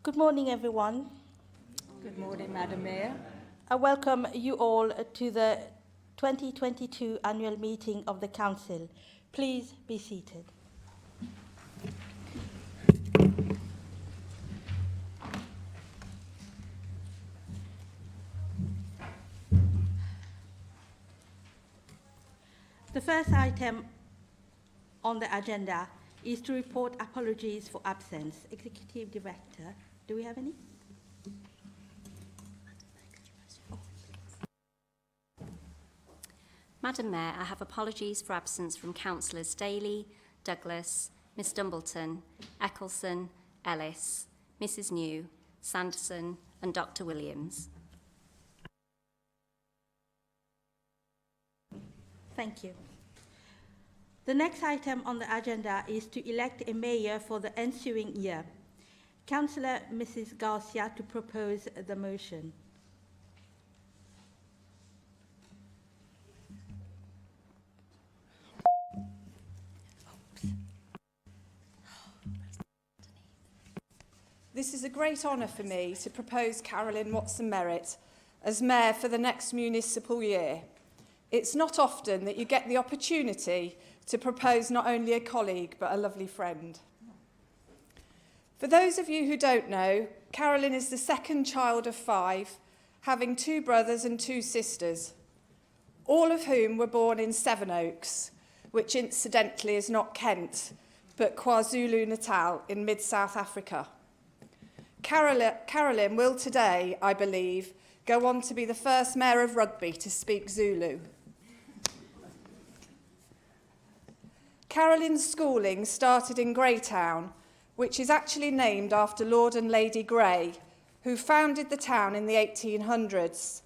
Good morning, everyone. Good morning, Madam Mayor. I welcome you all to the 2022 annual meeting of the Council. Please be seated. The first item on the agenda is to report apologies for absence. Executive Director, do we have any? Madam Mayor, I have apologies for absence from Councillors Daly, Douglas, Miss Dumbleton, Eccleston, Ellis, Mrs New, Sanderson and Dr Williams. Thank you. The next item on the agenda is to elect a mayor for the ensuing year. Councillor Mrs Garcia to propose the motion. This is a great honour for me to propose Carolyn Watson-Merritt as Mayor for the next municipal year. It's not often that you get the opportunity to propose not only a colleague but a lovely friend. For those of you who don't know, Carolyn is the second child of 5, having 2 brothers and 2 sisters, all of whom were born in Sevenoaks, which incidentally is not Kent, but KwaZulu-Natal in mid-South Africa. Carolyn will today, I believe, go on to be the first Mayor of Rugby to speak Zulu. Carolyn's schooling started in Greytown, which is actually named after Lord and Lady Grey, who founded the town in the 1800s,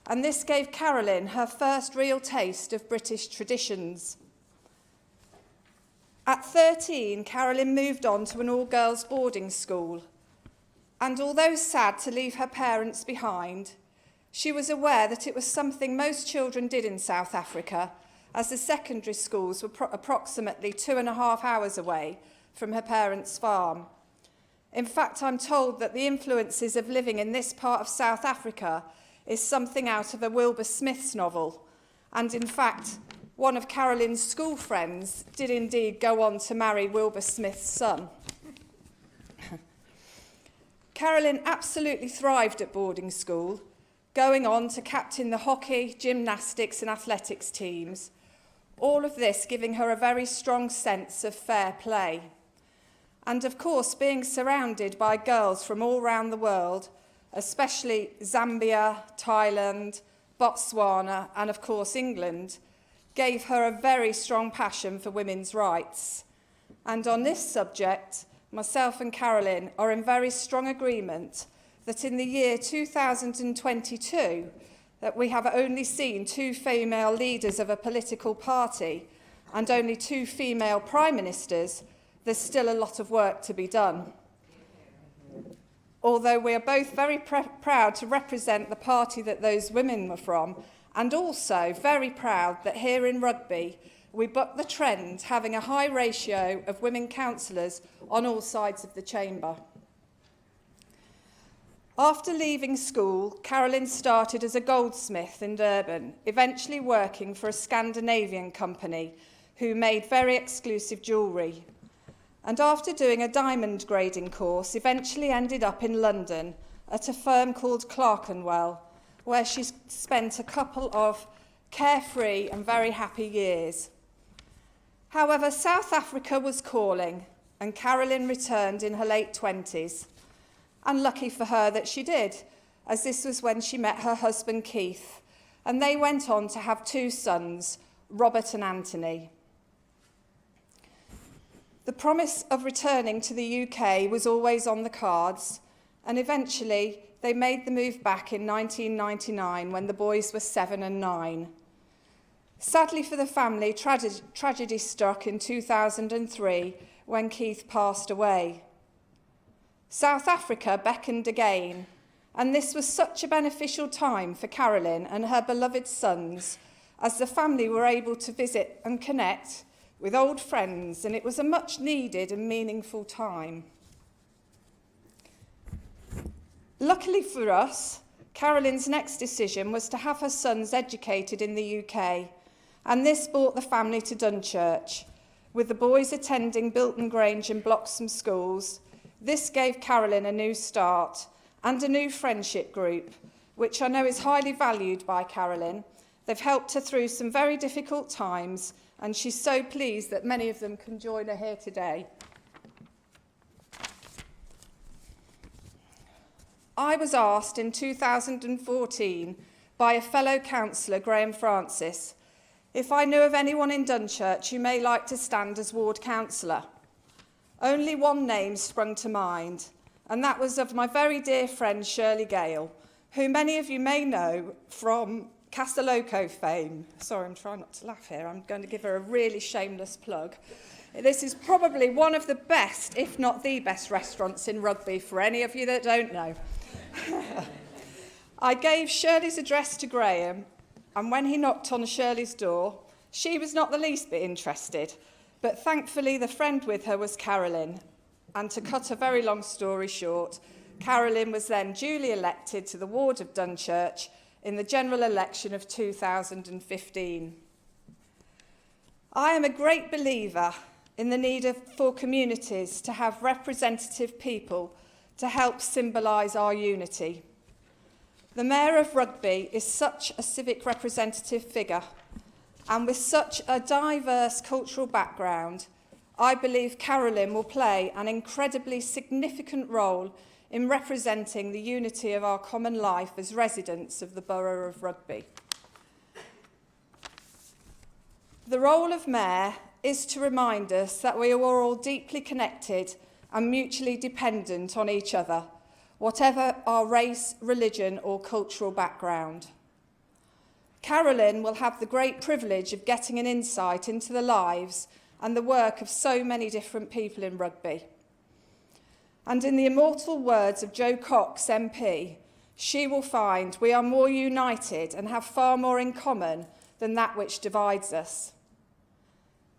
and this gave Carolyn her first real taste of British traditions. At 13, Carolyn moved on to an all-girls boarding school, and although sad to leave her parents behind, she was aware that it was something most children did in South Africa, as the secondary schools were approximately 2.5 hours away from her parents' farm. In fact, I'm told that the influences of living in this part of South Africa is something out of a Wilbur Smith's novel, and in fact, one of Carolyn's school friends did indeed go on to marry Wilbur Smith's son. Carolyn absolutely thrived at boarding school, going on to captain the hockey, gymnastics and athletics teams, all of this giving her a very strong sense of fair play. And of course, being surrounded by girls from all around the world, especially Zambia, Thailand, Botswana and of course England, gave her a very strong passion for women's rights. And on this subject, myself and Carolyn are in very strong agreement that in the year 2022, that we have only seen 2 female leaders of a political party and only 2 female prime ministers, there's still a lot of work to be done. Although we are both very proud to represent the party that those women were from, and also very proud that here in Rugby, we buck the trend, having a high ratio of women councillors on all sides of the chamber. After leaving school, Carolyn started as a goldsmith in Durban, eventually working for a Scandinavian company who made very exclusive jewellery. And after doing a diamond grading course, eventually ended up in London at a firm called Clark & Well, where she spent a couple of carefree and very happy years. However, South Africa was calling, and Carolyn returned in her late 20s. And lucky for her that she did, as this was when she met her husband Keith, and they went on to have 2 sons, Robert and Anthony. The promise of returning to the UK was always on the cards, and eventually they made the move back in 1999 when the boys were 7 and 9. Sadly for the family, tragedy struck in 2003 when Keith passed away. South Africa beckoned again, and this was such a beneficial time for Carolyn and her beloved sons, as the family were able to visit and connect with old friends, and it was a much needed and meaningful time. Luckily for us, Carolyn's next decision was to have her sons educated in the UK, and this brought the family to Dunchurch, with the boys attending Bilton Grange and Bloxham schools. This gave Carolyn a new start and a new friendship group, which I know is highly valued by Carolyn. They've helped her through some very difficult times, and she's so pleased that many of them can join her here today. I was asked in 2014 by a fellow councillor, Graham Francis, if I knew of anyone in Dunchurch who may like to stand as ward councillor. Only one name sprung to mind, and that was of my very dear friend Shirley Gale, who many of you may know from Castelloco fame. Sorry, I'm trying not to laugh here. I'm going to give her a really shameless plug. This is probably one of the best, if not the best, restaurants in Rugby, for any of you that don't know. I gave Shirley's address to Graham, and when he knocked on Shirley's door, she was not the least bit interested, but thankfully the friend with her was Carolyn. And to cut a very long story short, Carolyn was then duly elected to the ward of Dunchurch in the general election of 2015. I am a great believer in the need for communities to have representative people to help symbolise our unity. The Mayor of Rugby is such a civic representative figure, and with such a diverse cultural background, I believe Carolyn will play an incredibly significant role in representing the unity of our common life as residents of the Borough of Rugby. The role of Mayor is to remind us that we are all deeply connected and mutually dependent on each other, whatever our race, religion or cultural background. Carolyn will have the great privilege of getting an insight into the lives and the work of so many different people in Rugby. And in the immortal words of Joe Cox MP, she will find we are more united and have far more in common than that which divides us.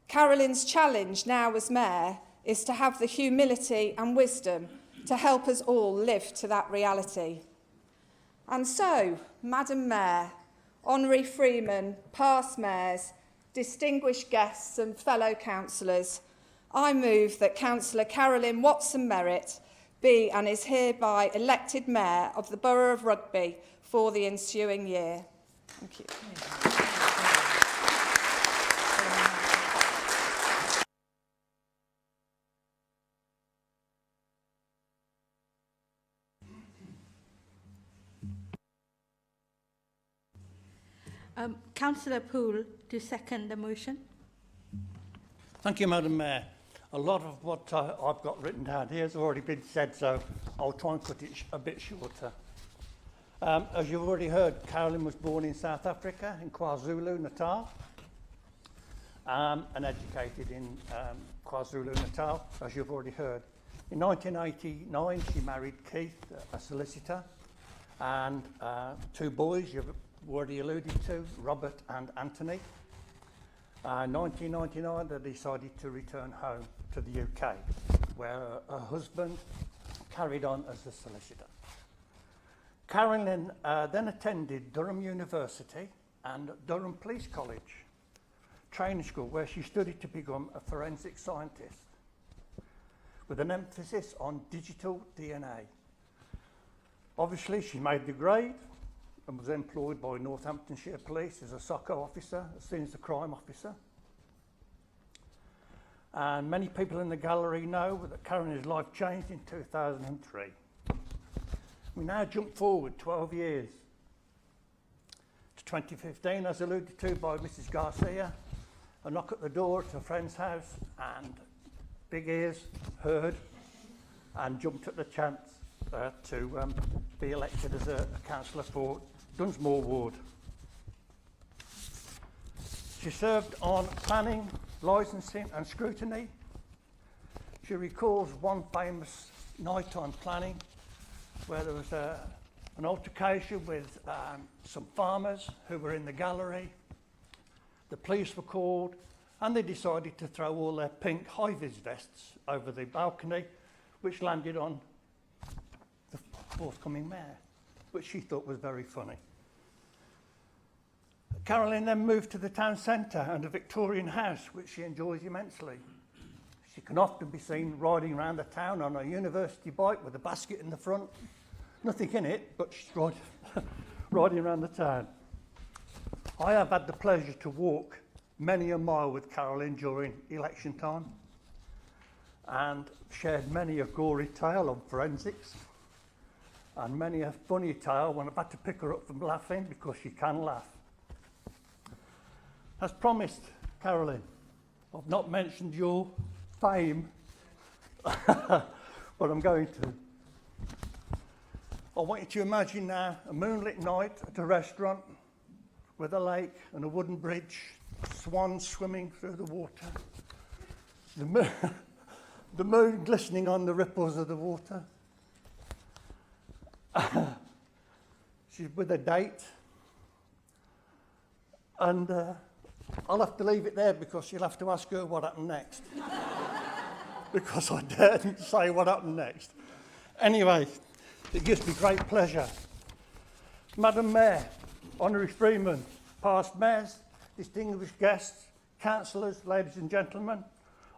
Carolyn's challenge now as Mayor is to have the humility and wisdom to help us all live to that reality. And so, Madam Mayor, Honorary Freeman, past mayors, distinguished guests and fellow councillors, I move that Councillor Carolyn Watson-Merritt be and is hereby elected Mayor of the Borough of Rugby for the ensuing year. Thank you. Councillor Poole to second the motion. Thank you, Madam Mayor. A lot of what I've got written down here has already been said, so I'll try and cut it a bit shorter. As you've already heard, Carolyn was born in South Africa, in KwaZulu-Natal, and educated in KwaZulu-Natal, as you've already heard. In 1989, she married Keith, a solicitor, and two boys you've already alluded to, Robert and Anthony. In 1999, they decided to return home to the UK, where her husband carried on as a solicitor. Carolyn then attended Durham University and Durham Police College training school, where she studied to become a forensic scientist, with an emphasis on digital DNA. Obviously, she made the grade and was employed by Northamptonshire Police as a SOCO officer, a scenes of crime officer. And many people in the gallery know that Carolyn's life changed in 2003. We now jump forward 12 years to 2015, as alluded to by Mrs. Garcia. A knock at the door to a friend's house, and big ears heard and jumped at the chance to be elected as a councillor for Dunsmore Ward. She served on planning, licensing and scrutiny. She recalls one famous night on planning where there was an altercation with some farmers who were in the gallery. The police were called and they decided to throw all their pink high-vis vests over the balcony, which landed on forthcoming mayor, which she thought was very funny. Carolyn then moved to the town centre and a Victorian house, which she enjoys immensely. She can often be seen riding around the town on a university bike with a basket in the front. Nothing in it, but she's riding around the town. I have had the pleasure to walk many a mile with Carolyn during election time and shared many a gory tale on forensics and many a funny tale when I've had to pick her up from laughing, because she can laugh. As promised, Carolyn, I've not mentioned your fame, but I'm going to. I want you to imagine now a moonlit night at a restaurant with a lake and a wooden bridge, swans swimming through the water, the moon glistening on the ripples of the water. She's with a date, and I'll have to leave it there because you'll have to ask her what happened next. Because I daren't say what happened next. Anyway, it gives me great pleasure. Madam Mayor, Honorary Freeman, past mayors, distinguished guests, councillors, ladies and gentlemen,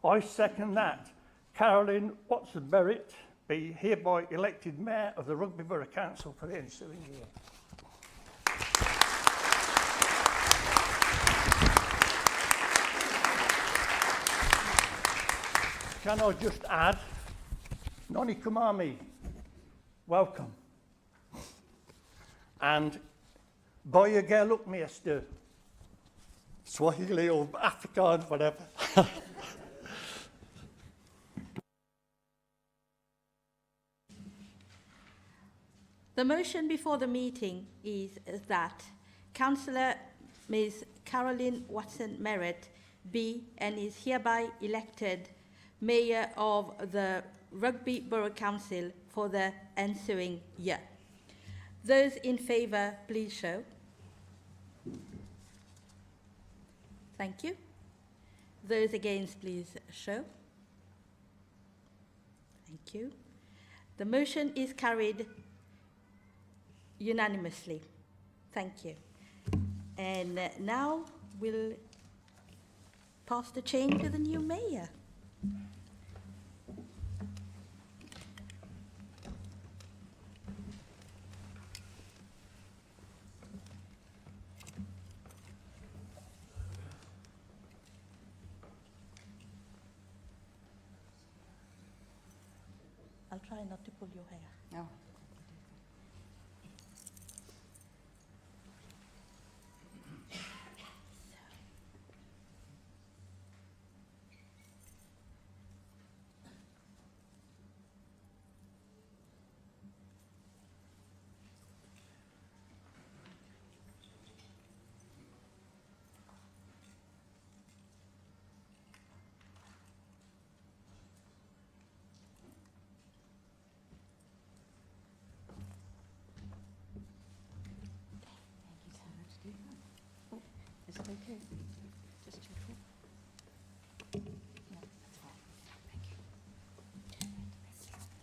I second that Carolyn Watson Merritt be hereby elected Mayor of the Rugby Borough Council for the ensuing year. Can I just add, Noni Kumami, welcome. And Boya Geluk Meester, Swahili or Afrikaans, whatever. The motion before the meeting is that Councillor Ms. Carolyn Watson Merritt be and is hereby elected Mayor of the Rugby Borough Council for the ensuing year. Those in favour, please show. Thank you. Those against, please show. Thank you. The motion is carried unanimously. Thank you. And now we'll pass the chain to the new mayor. I'll try not to pull your hair. No. Is it okay? Just check it. No, that's fine. Thank you.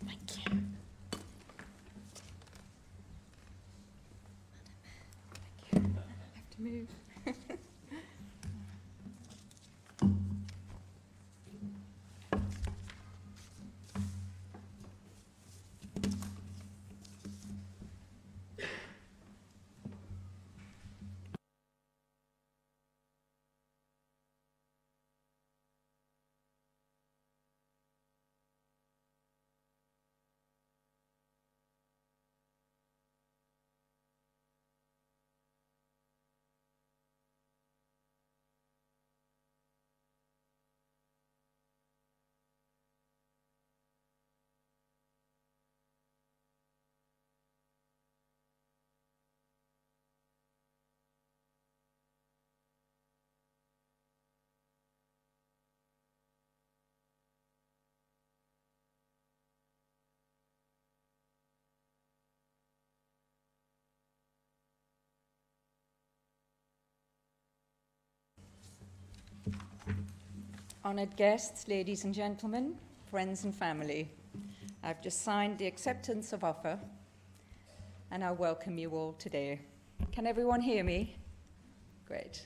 Thank you. I have to move. Honoured guests, ladies and gentlemen, friends and family, I've just signed the acceptance of offer and I welcome you all today. Can everyone hear me? Great.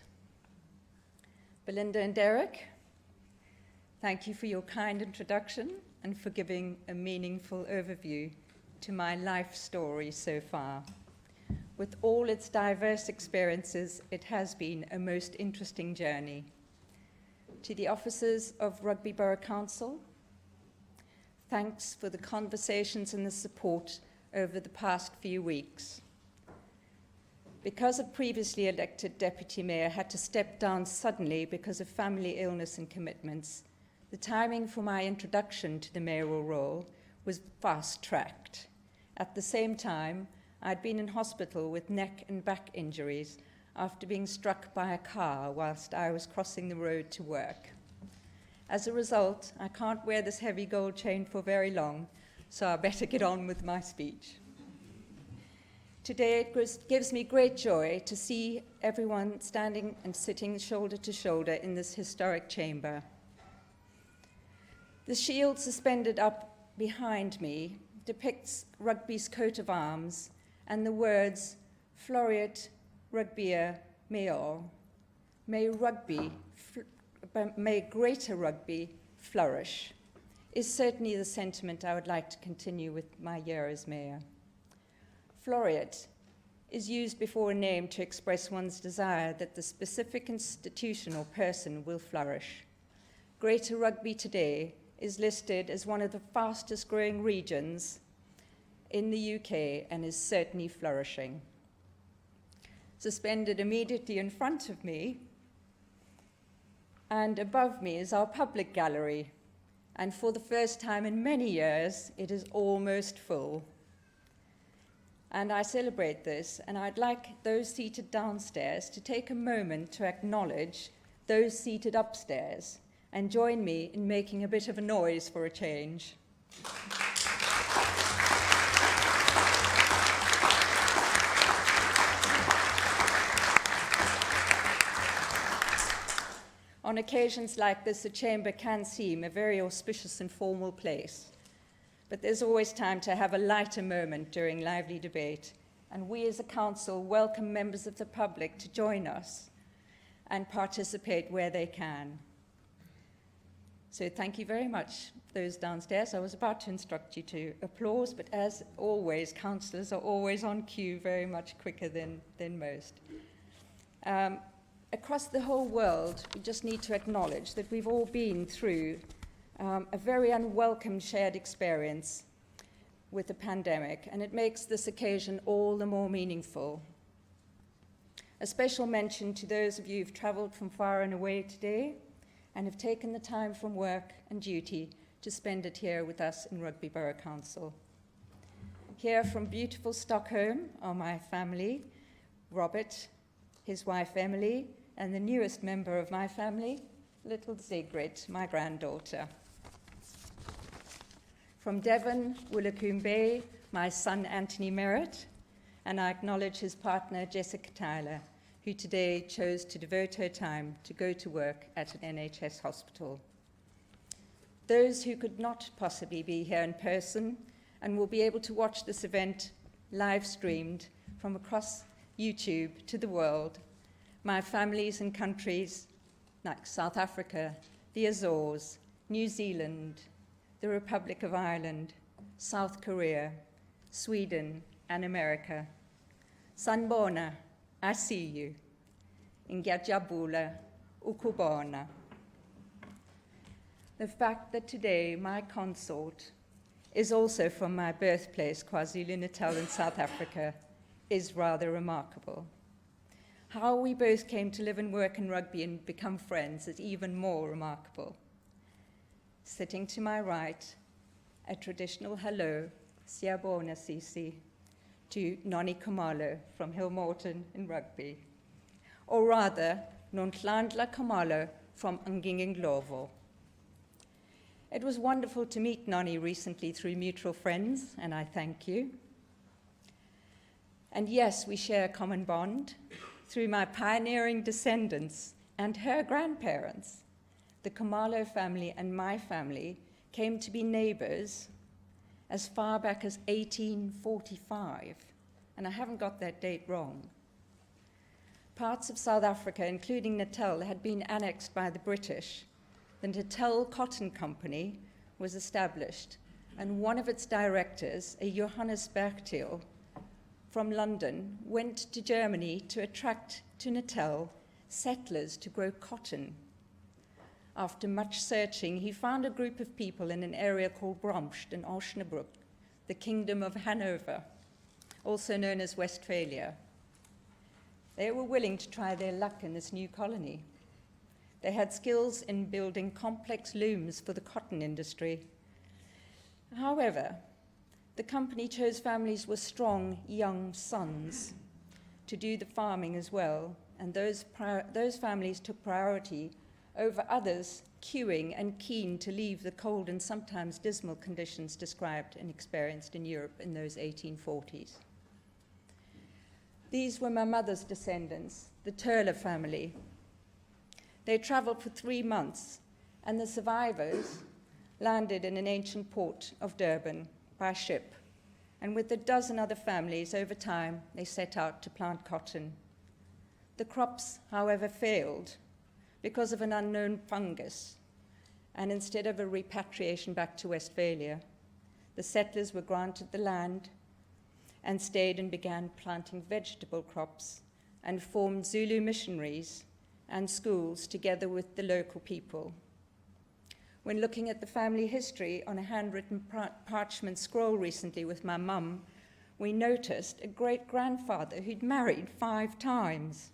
Belinda and Derek, thank you for your kind introduction and for giving a meaningful overview to my life story so far. With all its diverse experiences, it has been a most interesting journey. To the officers of Rugby Borough Council, thanks for the conversations and the support over the past few weeks. Because a previously elected deputy mayor had to step down suddenly because of family illness and commitments, the timing for my introduction to the mayoral role was fast-tracked. At the same time, I'd been in hospital with neck and back injuries after being struck by a car whilst I was crossing the road to work. As a result, I can't wear this heavy gold chain for very long, so I better get on with my speech. Today, it gives me great joy to see everyone standing and sitting shoulder to shoulder in this historic chamber. The shield suspended up behind me depicts Rugby's coat of arms and the words, Floriat Rugbia Meor. May greater rugby flourish, is certainly the sentiment I would like to continue with my year as mayor. Floriat is used before a name to express one's desire that the specific institution or person will flourish. Greater Rugby today is listed as one of the fastest growing regions in the UK and is certainly flourishing. Suspended immediately in front of me and above me is our public gallery, and for the first time in many years, it is almost full. And I celebrate this, and I'd like those seated downstairs to take a moment to acknowledge those seated upstairs and join me in making a bit of a noise for a change. On occasions like this, a chamber can seem a very auspicious and formal place, but there's always time to have a lighter moment during lively debate, and we as a council welcome members of the public to join us and participate where they can. So thank you very much, those downstairs. I was about to instruct you to applause, but as always, councillors are always on cue very much quicker than most. Across the whole world, we just need to acknowledge that we've all been through a very unwelcome shared experience with the pandemic, and it makes this occasion all the more meaningful. A special mention to those of you who've travelled from far and away today and have taken the time from work and duty to spend it here with us in Rugby Borough Council. Here from beautiful Stockholm are my family, Robert, his wife Emily, and the newest member of my family, little Sigrid, my granddaughter. From Devon, Woolacombe Bay, my son Anthony Merritt, and I acknowledge his partner Jessica Tyler, who today chose to devote her time to go to work at an NHS hospital. Those who could not possibly be here in person and will be able to watch this event live streamed from across YouTube to the world, my families in countries like South Africa, the Azores, New Zealand, the Republic of Ireland, South Korea, Sweden, and America. Sanbona, I see you. Ingajabula, Ukubona. The fact that today my consort is also from my birthplace, KwaZulu-Natal in South Africa, is rather remarkable. How we both came to live and work in Rugby and become friends is even more remarkable. Sitting to my right, a traditional hello, Siyabona Sisi, to Noni Khumalo from Hillmorton in Rugby, or rather, Nonhlanhla Khumalo from Nginginglovo. It was wonderful to meet Noni recently through mutual friends, and I thank you. And yes, we share a common bond through my pioneering descendants and her grandparents. The Khumalo family and my family came to be neighbours as far back as 1845, and I haven't got that date wrong. Parts of South Africa, including Natal, had been annexed by the British. The Natal Cotton Company was established, and one of its directors, a Johannes Bergtiel from London, went to Germany to attract to Natal settlers to grow cotton. After much searching, he found a group of people in an area called Bromst in Osnabrück, the Kingdom of Hanover, also known as Westphalia. They were willing to try their luck in this new colony. They had skills in building complex looms for the cotton industry. However, the company chose families with strong young sons to do the farming as well, and those families took priority over others queuing and keen to leave the cold and sometimes dismal conditions described and experienced in Europe in those 1840s. These were my mother's descendants, the Turler family. They traveled for 3 months, and the survivors landed in an ancient port of Durban by ship, and with a dozen other families over time, they set out to plant cotton. The crops, however, failed because of an unknown fungus, and instead of a repatriation back to Westphalia, the settlers were granted the land and stayed and began planting vegetable crops and formed Zulu missionaries and schools together with the local people. When looking at the family history on a handwritten parchment scroll recently with my mum, we noticed a great-grandfather who'd married 5 times.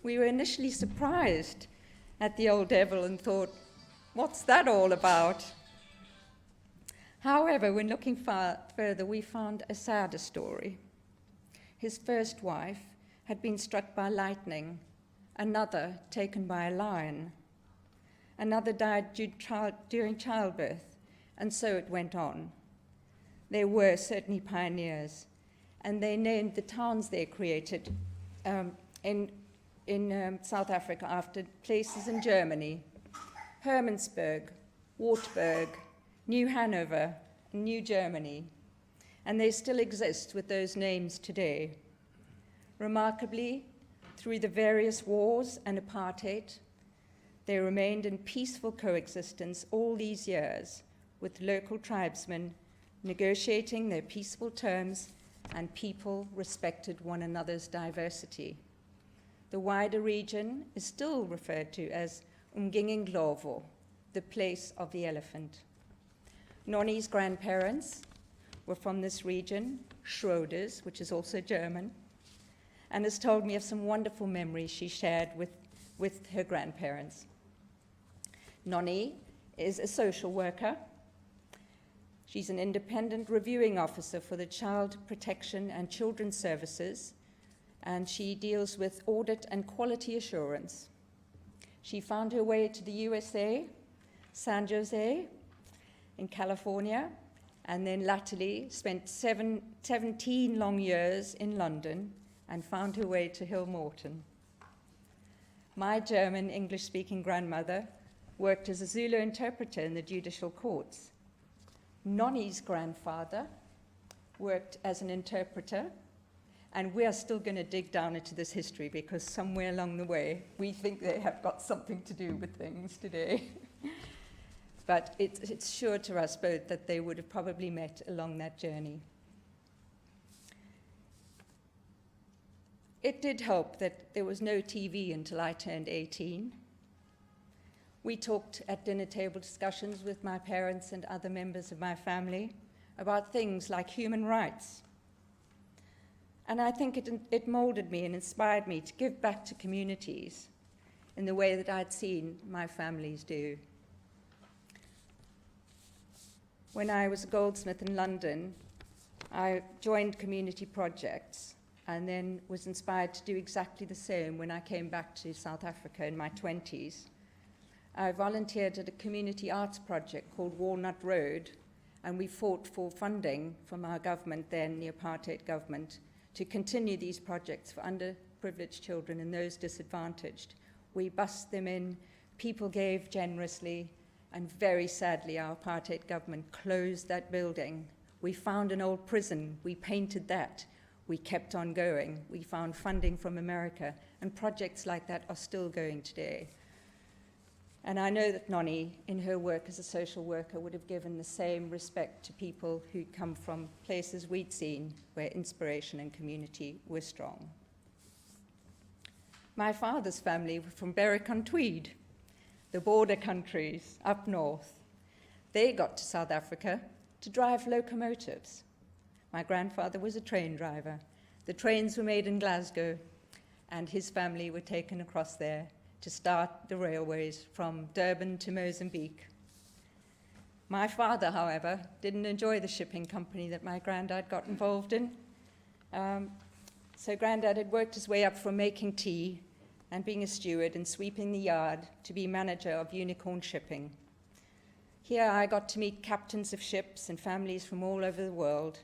We were initially surprised at the old devil and thought, what's that all about? However, when looking further, we found a sadder story. His first wife had been struck by lightning, another taken by a lion, another died during childbirth, and so it went on. They were certainly pioneers, and they named the towns they created in South Africa after places in Germany: Hermannsburg, Wartburg, New Hanover, New Germany, and they still exist with those names today. Remarkably, through the various wars and apartheid, they remained in peaceful coexistence all these years, with local tribesmen negotiating their peaceful terms, and people respected one another's diversity. The wider region is still referred to as Umginginglovo, the place of the elephant. Nonnie's grandparents were from this region, Schroders, which is also German, and has told me of some wonderful memories she shared with her grandparents. Nonnie is a social worker. She's an independent reviewing officer for the Child Protection and Children's Services, and she deals with audit and quality assurance. She found her way to the USA, San Jose, in California, and then latterly spent 17 long years in London and found her way to Hill Morton. My German English-speaking grandmother worked as a Zulu interpreter in the judicial courts. Nonnie's grandfather worked as an interpreter, and we are still going to dig down into this history because somewhere along the way we think they have got something to do with things today. But it's sure to us both that they would have probably met along that journey. It did help that there was no TV until I turned 18. We talked at dinner table discussions with my parents and other members of my family about things like human rights. And I think it molded me and inspired me to give back to communities in the way that I'd seen my families do. When I was a goldsmith in London, I joined community projects and then was inspired to do exactly the same when I came back to South Africa in my 20s. I volunteered at a community arts project called Walnut Road, and we fought for funding from our government then, the apartheid government, to continue these projects for underprivileged children and those disadvantaged. We bussed them in, people gave generously, and very sadly our apartheid government closed that building. We found an old prison, we painted that. we kept on going. We found funding from America, and projects like that are still going today. And I know that Nonnie, in her work as a social worker, would have given the same respect to people who come from places we'd seen where inspiration and community were strong. My father's family were from Berwick-on-Tweed, the border countries up north. They got to South Africa to drive locomotives. My grandfather was a train driver. The trains were made in Glasgow, and his family were taken across there to start the railways from Durban to Mozambique. My father, however, didn't enjoy the shipping company that my granddad got involved in. So granddad had worked his way up from making tea and being a steward and sweeping the yard to be manager of Unicorn Shipping. Here I got to meet captains of ships and families from all over the world.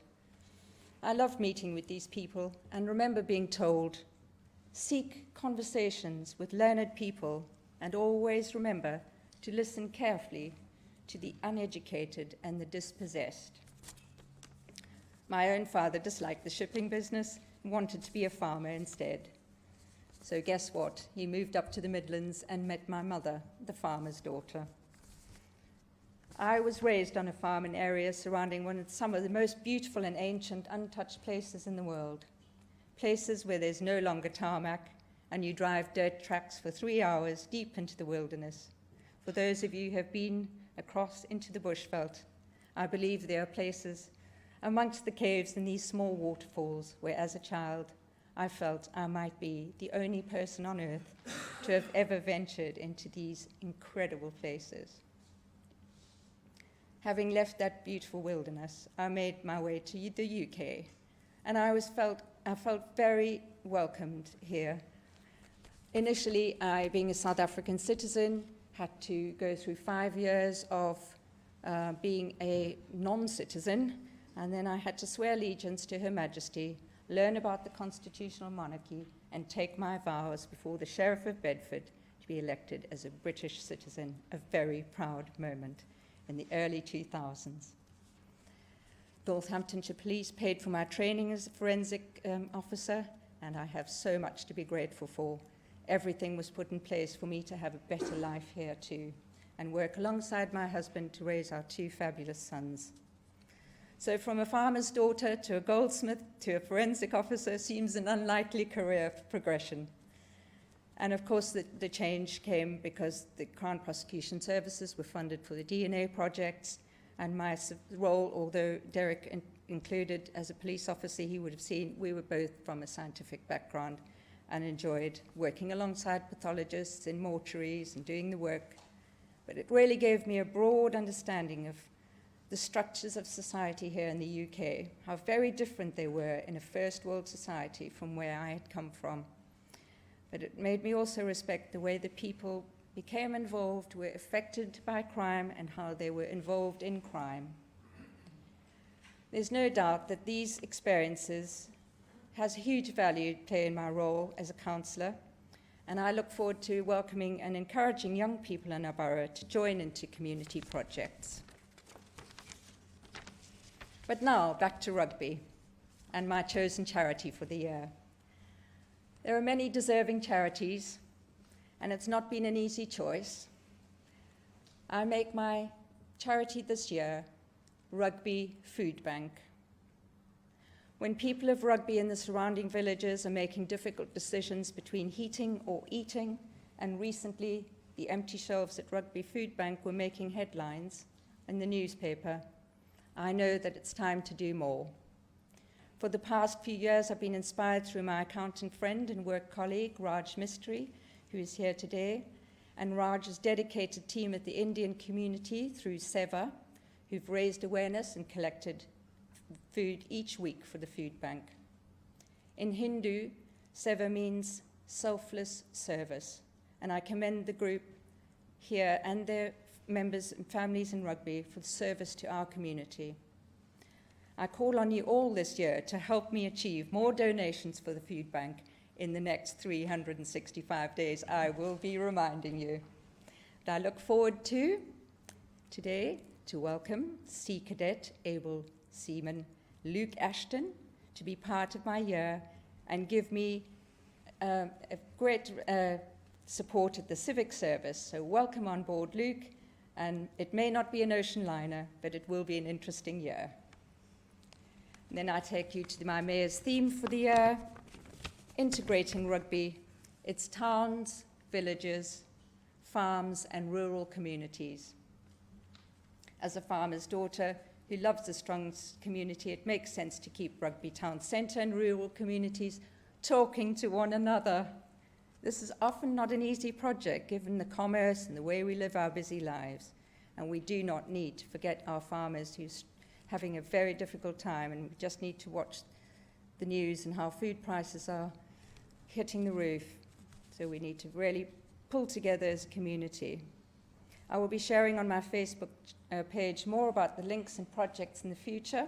I loved meeting with these people and remember being told, seek conversations with learned people and always remember to listen carefully to the uneducated and the dispossessed. My own father disliked the shipping business and wanted to be a farmer instead. So guess what? He moved up to the Midlands and met my mother, the farmer's daughter. I was raised on a farm in areas surrounding some of the most beautiful and ancient untouched places in the world. Places where there's no longer tarmac and you drive dirt tracks for 3 hours deep into the wilderness. For those of you who have been across into the bushveld, I believe there are places amongst the caves and these small waterfalls where as a child I felt I might be the only person on earth to have ever ventured into these incredible places. Having left that beautiful wilderness, I made my way to the UK, and I felt very welcomed here. Initially, I, being a South African citizen, had to go through 5 years of being a non-citizen, and then I had to swear allegiance to Her Majesty, learn about the constitutional monarchy, and take my vows before the Sheriff of Bedford to be elected as a British citizen, a very proud moment in the early 2000s. Northamptonshire Police paid for my training as a forensic officer, and I have so much to be grateful for. Everything was put in place for me to have a better life here too, and work alongside my husband to raise our 2 fabulous sons. So from a farmer's daughter to a goldsmith to a forensic officer seems an unlikely career progression. And of course, the change came because the Crown Prosecution Services were funded for the DNA projects, and my role, although Derek included as a police officer, he would have seen we were both from a scientific background and enjoyed working alongside pathologists in mortuaries and doing the work. But it really gave me a broad understanding of the structures of society here in the UK, how very different they were in a first world society from where I had come from. But it made me also respect the way the people became involved, were affected by crime, and how they were involved in crime. There's no doubt that these experiences has huge value to play in my role as a councillor, and I look forward to welcoming and encouraging young people in our borough to join into community projects. But now, back to rugby and my chosen charity for the year. There are many deserving charities, and it's not been an easy choice. I make my charity this year Rugby Food Bank. When people of Rugby and the surrounding villages are making difficult decisions between heating or eating, and recently the empty shelves at Rugby Food Bank were making headlines in the newspaper, I know that it's time to do more. For the past few years, I've been inspired through my accountant friend and work colleague, Raj Mistry, who is here today, and Raj's dedicated team at the Indian community through SEVA, who've raised awareness and collected food each week for the food bank. In Hindu, SEVA means selfless service, and I commend the group here and their members and families in Rugby for the service to our community. I call on you all this year to help me achieve more donations for the food bank in the next 365 days. I will be reminding you. And I look forward to today to welcome Sea Cadet Able Seaman Luke Ashton to be part of my year and give me a great support at the civic service. So welcome on board, Luke, and it may not be an ocean liner, but it will be an interesting year. And then I take you to my Mayor's theme for the year, integrating rugby, its towns, villages, farms and rural communities. As a farmer's daughter who loves a strong community, it makes sense to keep Rugby Town Centre and rural communities talking to one another. This is often not an easy project given the commerce and the way we live our busy lives. And we do not need to forget our farmers who's having a very difficult time, and we just need to watch the news and how food prices are hitting the roof. So we need to really pull together as a community. I will be sharing on my Facebook page more about the links and projects in the future.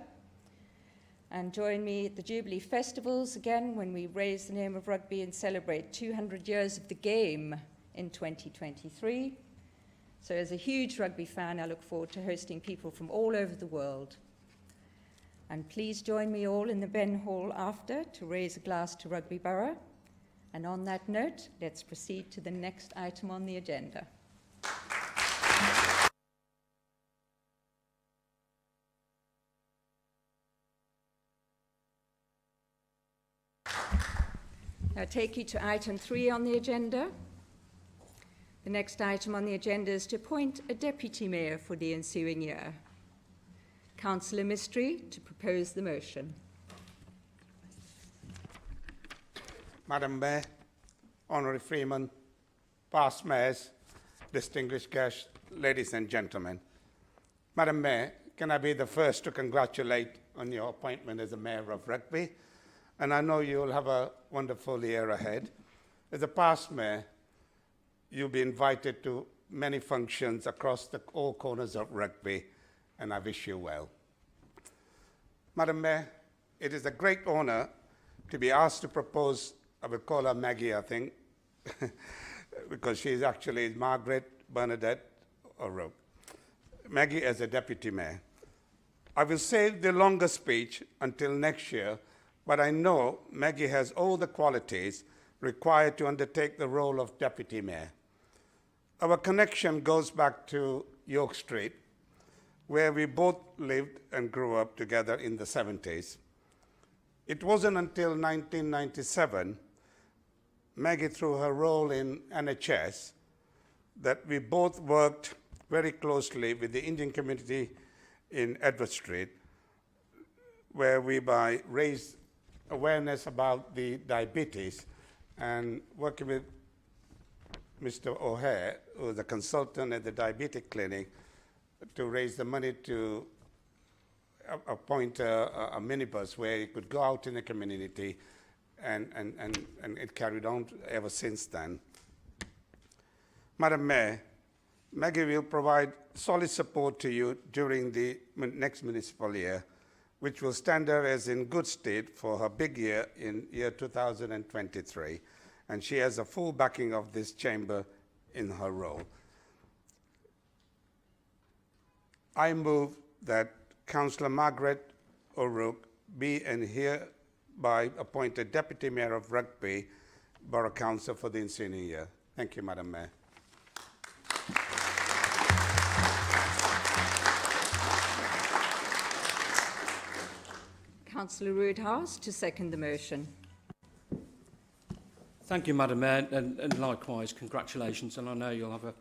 And join me at the Jubilee Festivals again when we raise the name of rugby and celebrate 200 years of the game in 2023. So as a huge rugby fan, I look forward to hosting people from all over the world. And please join me all in the Ben Hall after to raise a glass to Rugby Borough. And on that note, let's proceed to the next item on the agenda. Now take you to item 3 on the agenda. The next item on the agenda is to appoint a deputy mayor for the ensuing year. Councillor Mystery to propose the motion. Madam Mayor, Honourable Freeman, past mayors, distinguished guests, ladies and gentlemen. Madam Mayor, can I be the first to congratulate on your appointment as the Mayor of Rugby? And I know you'll have a wonderful year ahead. As a past Mayor, you'll be invited to many functions across all corners of Rugby, and I wish you well. Madam Mayor, it is a great honour to be asked to propose, I will call her Maggie, I think, because she's actually Margaret Bernadette O'Rourke. Maggie as a Deputy Mayor. I will save the longer speech until next year, but I know Maggie has all the qualities required to undertake the role of Deputy Mayor. Our connection goes back to York Street, where we both lived and grew up together in the 70s. It wasn't until 1997, Maggie, through her role in NHS, that we both worked very closely with the Indian community in Edward Street, where we raised awareness about the diabetes and working with Mr. O'Hare, who was a consultant at the diabetic clinic, to raise the money to appoint a minibus where you could go out in the community, and it carried on ever since then. Madam Mayor, Maggie will provide solid support to you during the next municipal year, which will stand her as in good state for her big year in year 2023. And she has a full backing of this chamber in her role. I move that Councillor Margaret O'Rourke be and hereby appointed Deputy Mayor of Rugby Borough Council for the ensuing year. Thank you, Madam Mayor. Councillor Roodhouse to second the motion. Thank you, Madam Mayor, and likewise, congratulations. And I know you'll have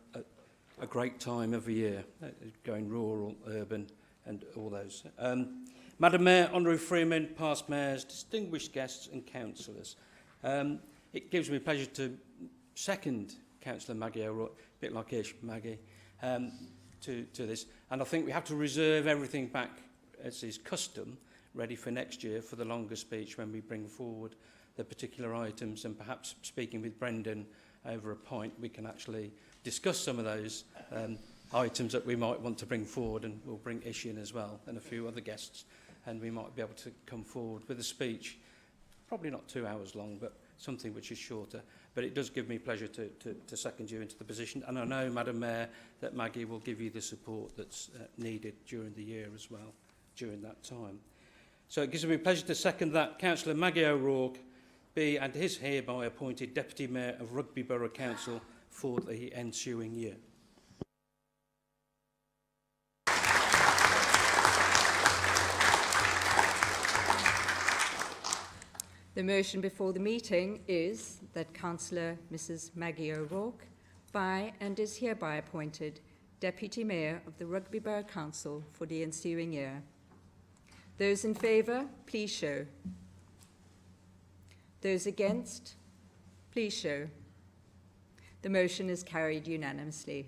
a great time every year, going rural, urban, and all those. Madam Mayor, Honourable Freeman, past mayors, distinguished guests and councillors. It gives me pleasure to second Councillor Maggie O'Rourke, a bit like Ish, Maggie, to this. And I think we have to reserve everything back, as is custom, ready for next year for the longer speech when we bring forward the particular items, and perhaps speaking with Brendan over a pint, we can actually discuss some of those items that we might want to bring forward, and we'll bring Ish in as well and a few other guests, and we might be able to come forward with a speech, probably not 2 hours long, but something which is shorter. But it does give me pleasure to second you into the position, and I know, Madam Mayor, that Maggie will give you the support that's needed during the year as well, during that time. So it gives me pleasure to second that Councillor Maggie O'Rourke be and is hereby appointed Deputy Mayor of Rugby Borough Council for the ensuing year. The motion before the meeting is that Councillor Mrs Maggie O'Rourke by and is hereby appointed Deputy Mayor of the Rugby Borough Council for the ensuing year. Those in favour, please show. Those against, please show. The motion is carried unanimously.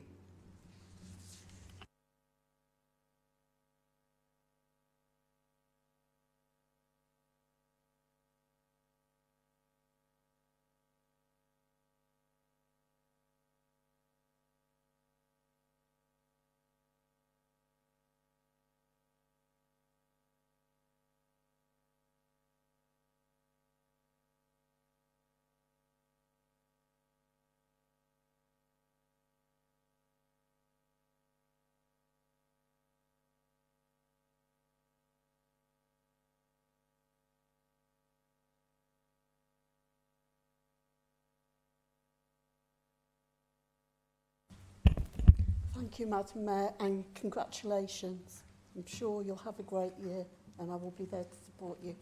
Thank you, Madam Mayor, and congratulations. I'm sure you'll have a great year and I will be there to support you.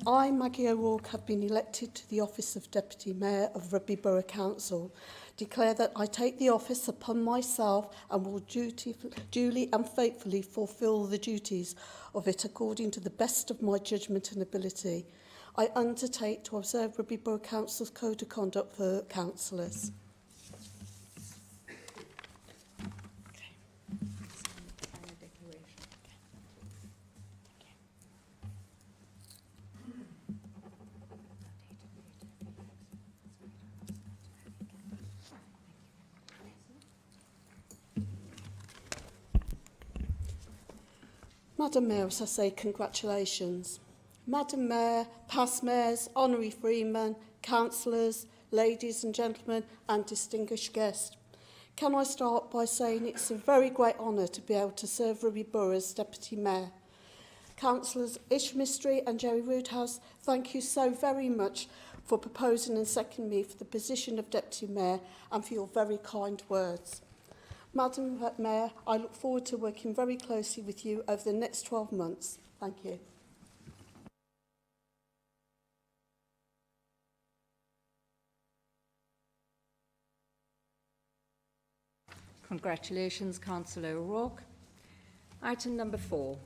I, Maggie O'Rourke, have been elected to the office of Deputy Mayor of Rugby Borough Council. Declare that I take the office upon myself and will duly and faithfully fulfil the duties of it according to the best of my judgment and ability. I undertake to observe Rugby Borough Council's Code of Conduct for councillors. Madam Mayor, as I say, congratulations. Madam Mayor, past mayors, honorary freemen, councillors, ladies and gentlemen, and distinguished guests. Can I start by saying it's a very great honour to be able to serve Rugby Borough as Deputy Mayor. Councillors Isham Mystery and Jerry Roodhouse, thank you so very much for proposing and seconding me for the position of Deputy Mayor and for your very kind words. Madam Mayor, I look forward to working very closely with you over the next 12 months. Thank you. Congratulations, Councillor O'Rourke. Item number 4.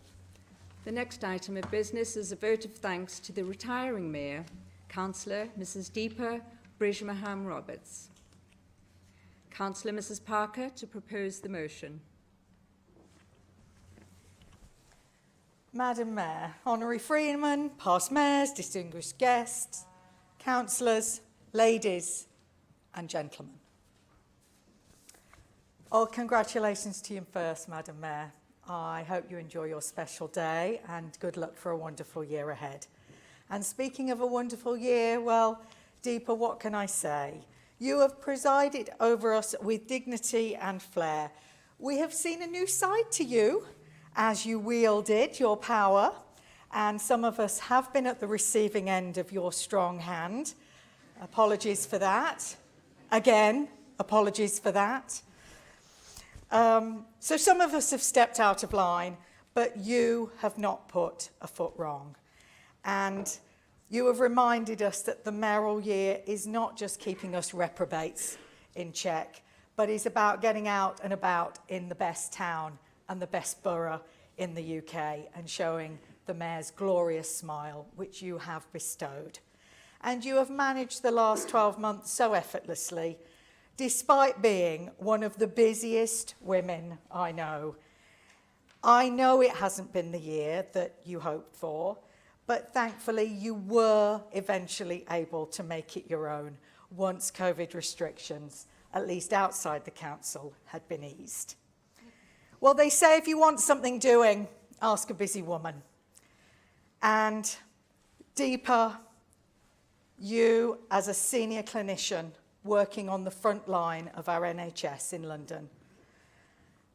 The next item of business is a vote of thanks to the retiring Mayor, Councillor Mrs Deepa Brijmaham-Roberts. Councillor Mrs Parker to propose the motion. Madam Mayor, honorary freemen, past mayors, distinguished guests, councillors, ladies and gentlemen. Oh, congratulations to you first, Madam Mayor. I hope you enjoy your special day and good luck for a wonderful year ahead. And speaking of a wonderful year, well, Deepa, what can I say? You have presided over us with dignity and flair. We have seen a new side to you as you wielded your power, and some of us have been at the receiving end of your strong hand. Apologies for that. Again, apologies for that. So some of us have stepped out of line, but you have not put a foot wrong. And you have reminded us that the mayoral year is not just keeping us reprobates in check, but is about getting out and about in the best town and the best borough in the UK and showing the mayor's glorious smile, which you have bestowed. And you have managed the last 12 months so effortlessly, despite being one of the busiest women I know. I know it hasn't been the year that you hoped for, but thankfully you were eventually able to make it your own once COVID restrictions, at least outside the council, had been eased. Well, they say if you want something doing, ask a busy woman. And Deepa, you as a senior clinician working on the front line of our NHS in London.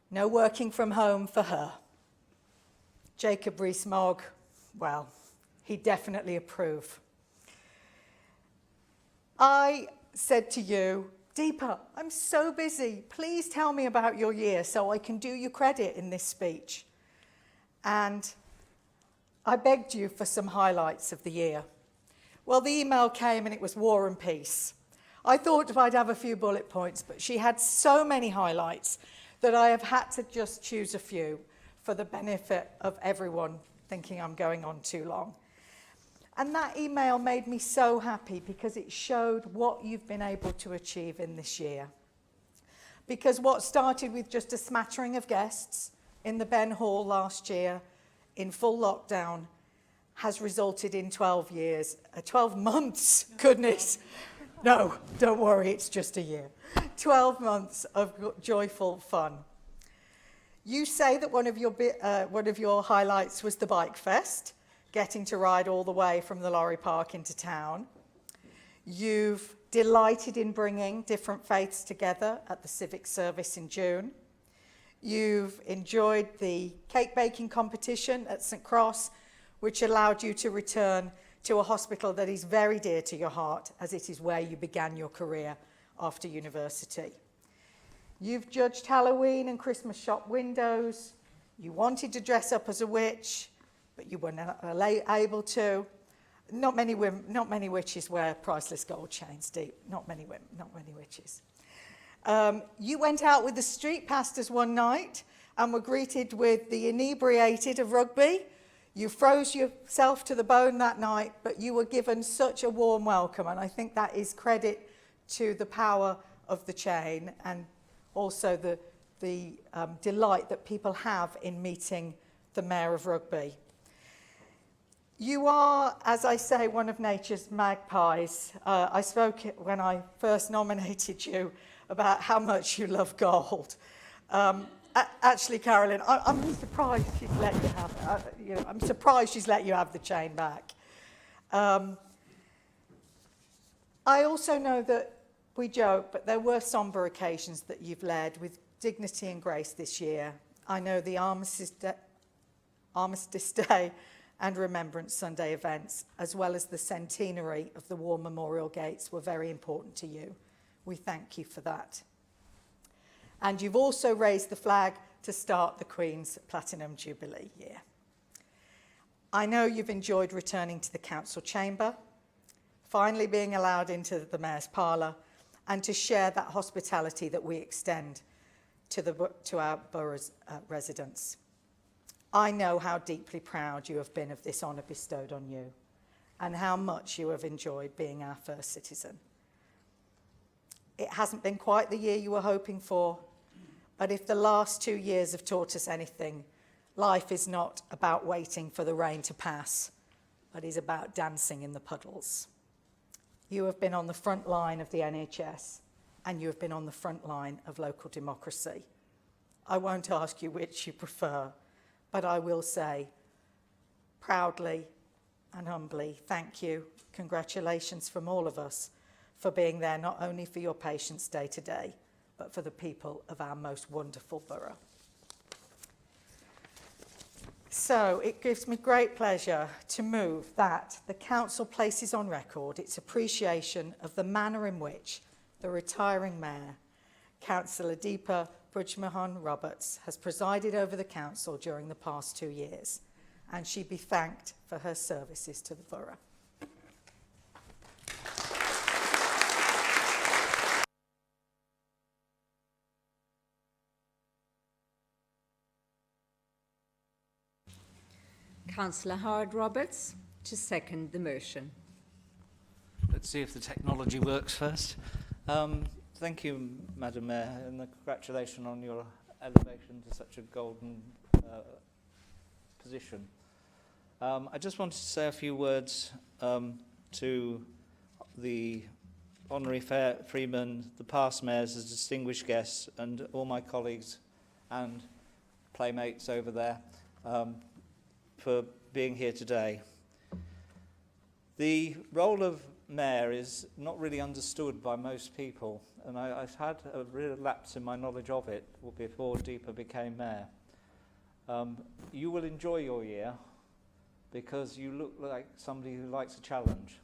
No working from home for her. Jacob Rees-Mogg, well, he'd definitely approve. I said to you, Deepa, I'm so busy. Please tell me about your year so I can do you credit in this speech. And I begged you for some highlights of the year. Well, the email came and it was War and Peace. I thought I'd have a few bullet points, but she had so many highlights that I have had to just choose a few for the benefit of everyone thinking I'm going on too long. And that email made me so happy because it showed what you've been able to achieve in this year. Because what started with just a smattering of guests in the Ben Hall last year in full lockdown has resulted in 12 months, goodness. No, don't worry, it's just a year. 12 months of joyful fun. You say that one of your highlights was the Bike Fest, getting to ride all the way from the lorry park into town. You've delighted in bringing different faiths together at the civic service in June. You've enjoyed the cake baking competition at St Cross, which allowed you to return to a hospital that is very dear to your heart, as it is where you began your career after university. You've judged Halloween and Christmas shop windows. You wanted to dress up as a witch, but you were not able to. Not many witches wear priceless gold chains, Deep. Not many witches. You went out with the street pastors one night and were greeted with the inebriated of Rugby. You froze yourself to the bone that night, but you were given such a warm welcome, and I think that is credit to the power of the chain and also the delight that people have in meeting the Mayor of Rugby. You are, as I say, one of nature's magpies. I spoke when I first nominated you about how much you love gold. Actually, Carolyn, I'm surprised she's let you have. I'm surprised she's let you have the chain back. I also know that we joke, but there were sombre occasions that you've led with dignity and grace this year. I know the Armistice Day and Remembrance Sunday events, as well as the centenary of the War Memorial Gates, were very important to you. We thank you for that. And you've also raised the flag to start the Queen's Platinum Jubilee year. I know you've enjoyed returning to the council chamber, finally being allowed into the Mayor's parlour, and to share that hospitality that we extend to our borough's residents. I know how deeply proud you have been of this honour bestowed on you, and how much you have enjoyed being our first citizen. It hasn't been quite the year you were hoping for, but if the last 2 years have taught us anything, life is not about waiting for the rain to pass, but is about dancing in the puddles. You have been on the front line of the NHS, and you have been on the front line of local democracy. I won't ask you which you prefer, but I will say, proudly and humbly, thank you, congratulations from all of us for being there not only for your patients day to day, but for the people of our most wonderful borough. So it gives me great pleasure to move that the council places on record its appreciation of the manner in which the retiring mayor, Councillor Deepa Brujmohan-Roberts, has presided over the council during the past 2 years, and she be thanked for her services to the borough. Councillor Howard-Roberts to second the motion. Let's see if the technology works first. Thank you, Madam Mayor, and congratulations on your elevation to such a golden position. I just wanted to say a few words to the Honorary Freeman, the past mayors as distinguished guests, and all my colleagues and playmates over there for being here today. The role of mayor is not really understood by most people, and I've had a real lapse in my knowledge of it before Deepa became mayor. You will enjoy your year, because you look like somebody who likes a challenge.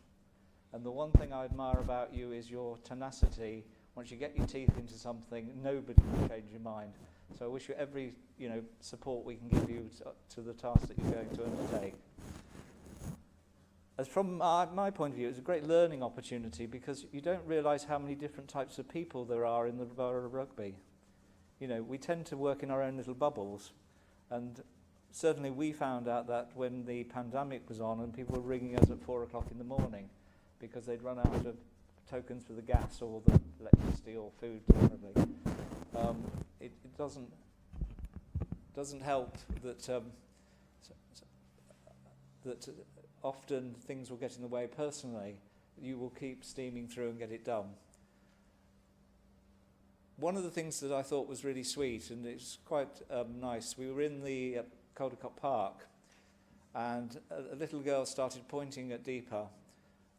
And the one thing I admire about you is your tenacity. Once you get your teeth into something, nobody can change your mind. So I wish you every support we can give you to the task that you're going to undertake. As from my point of view, it's a great learning opportunity because you don't realise how many different types of people there are in the Borough of Rugby. We tend to work in our own little bubbles, and certainly we found out that when the pandemic was on and people were ringing us at 4 o'clock in the morning because they'd run out of tokens for the gas or the electricity or food terribly. It doesn't help that that often things will get in the way personally. You will keep steaming through and get it done. One of the things that I thought was really sweet, and it's quite nice, we were in the Caldecott Park, and a little girl started pointing at Deepa,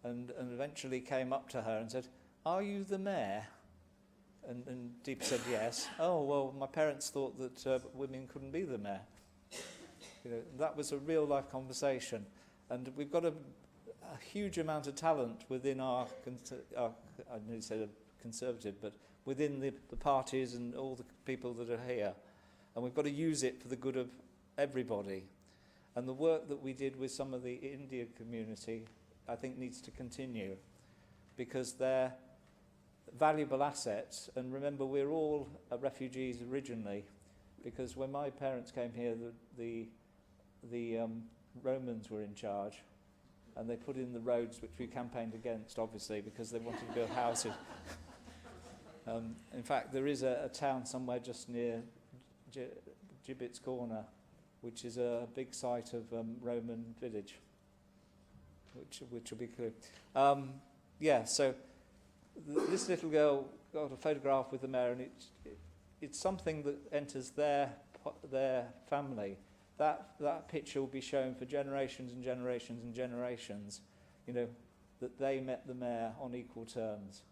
and eventually came up to her and said, "Are you the mayor?" And Deepa said yes. "Oh, well, my parents thought that women couldn't be the mayor." That was a real life conversation. And we've got a huge amount of talent within our I nearly said Conservative, but within the parties and all the people that are here. And we've got to use it for the good of everybody. And the work that we did with some of the Indian community, I think, needs to continue because they're valuable assets. And remember, we're all refugees originally, because when my parents came here, the Romans were in charge, and they put in the roads, which we campaigned against, obviously, because they wanted to build houses. In fact, there is a town somewhere just near Gibbet's Corner, which is a big site of Roman village, which will be clear. So this little girl got a photograph with the mayor, and it's something that enters their family. That picture will be shown for generations and generations and generations, that they met the mayor on equal terms.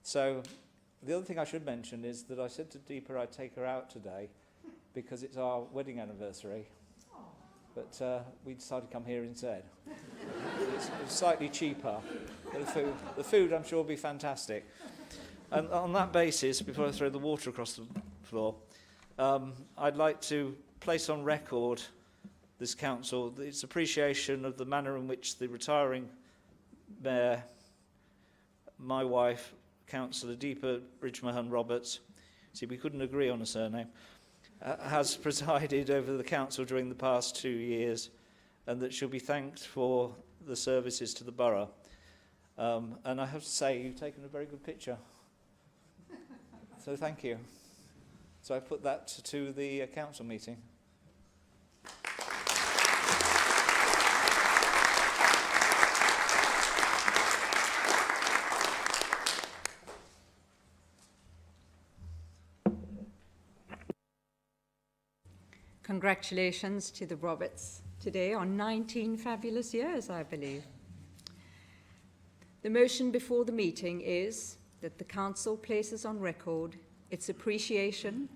So the other thing I should mention is that I said to Deepa I'd take her out today because it's our wedding anniversary, but we decided to come here instead. It's slightly cheaper. The food I'm sure will be fantastic. And on that basis, before I throw the water across the floor, I'd like to place on record this council its appreciation of the manner in which the retiring mayor, my wife, Councillor Deepa Ridgemahan Roberts, see, we couldn't agree on a surname, has presided over the council during the past 2 years, and that she'll be thanked for the services to the borough. And I have to say, you've taken a very good picture. So thank you. So I put that to the council meeting. Congratulations to the Roberts today on 19 fabulous years, I believe. The motion before the meeting is that the council places on record its appreciation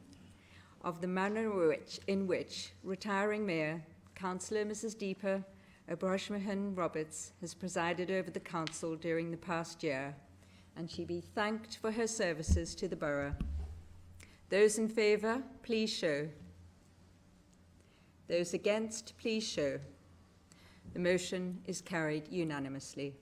of the manner in which retiring Mayor, Councillor Mrs. Deepa Ridgemahan Roberts, has presided over the council during the past year, and she be thanked for her services to the borough. Those in favour, please show. Those against, please show. The motion is carried unanimously.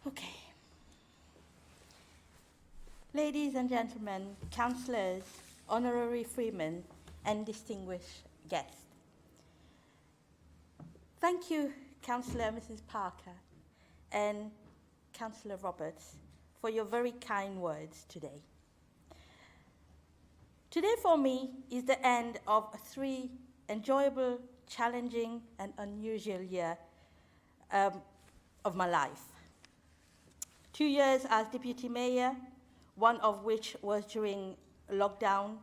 Okay. Ladies and gentlemen, councillors, honorary freemen, and distinguished guests. Thank you, Councillor Mrs. Parker and Councillor Roberts, for your very kind words today. Today for me is the end of 3 enjoyable, challenging, and unusual years of my life. 2 years as Deputy Mayor, one of which was during lockdown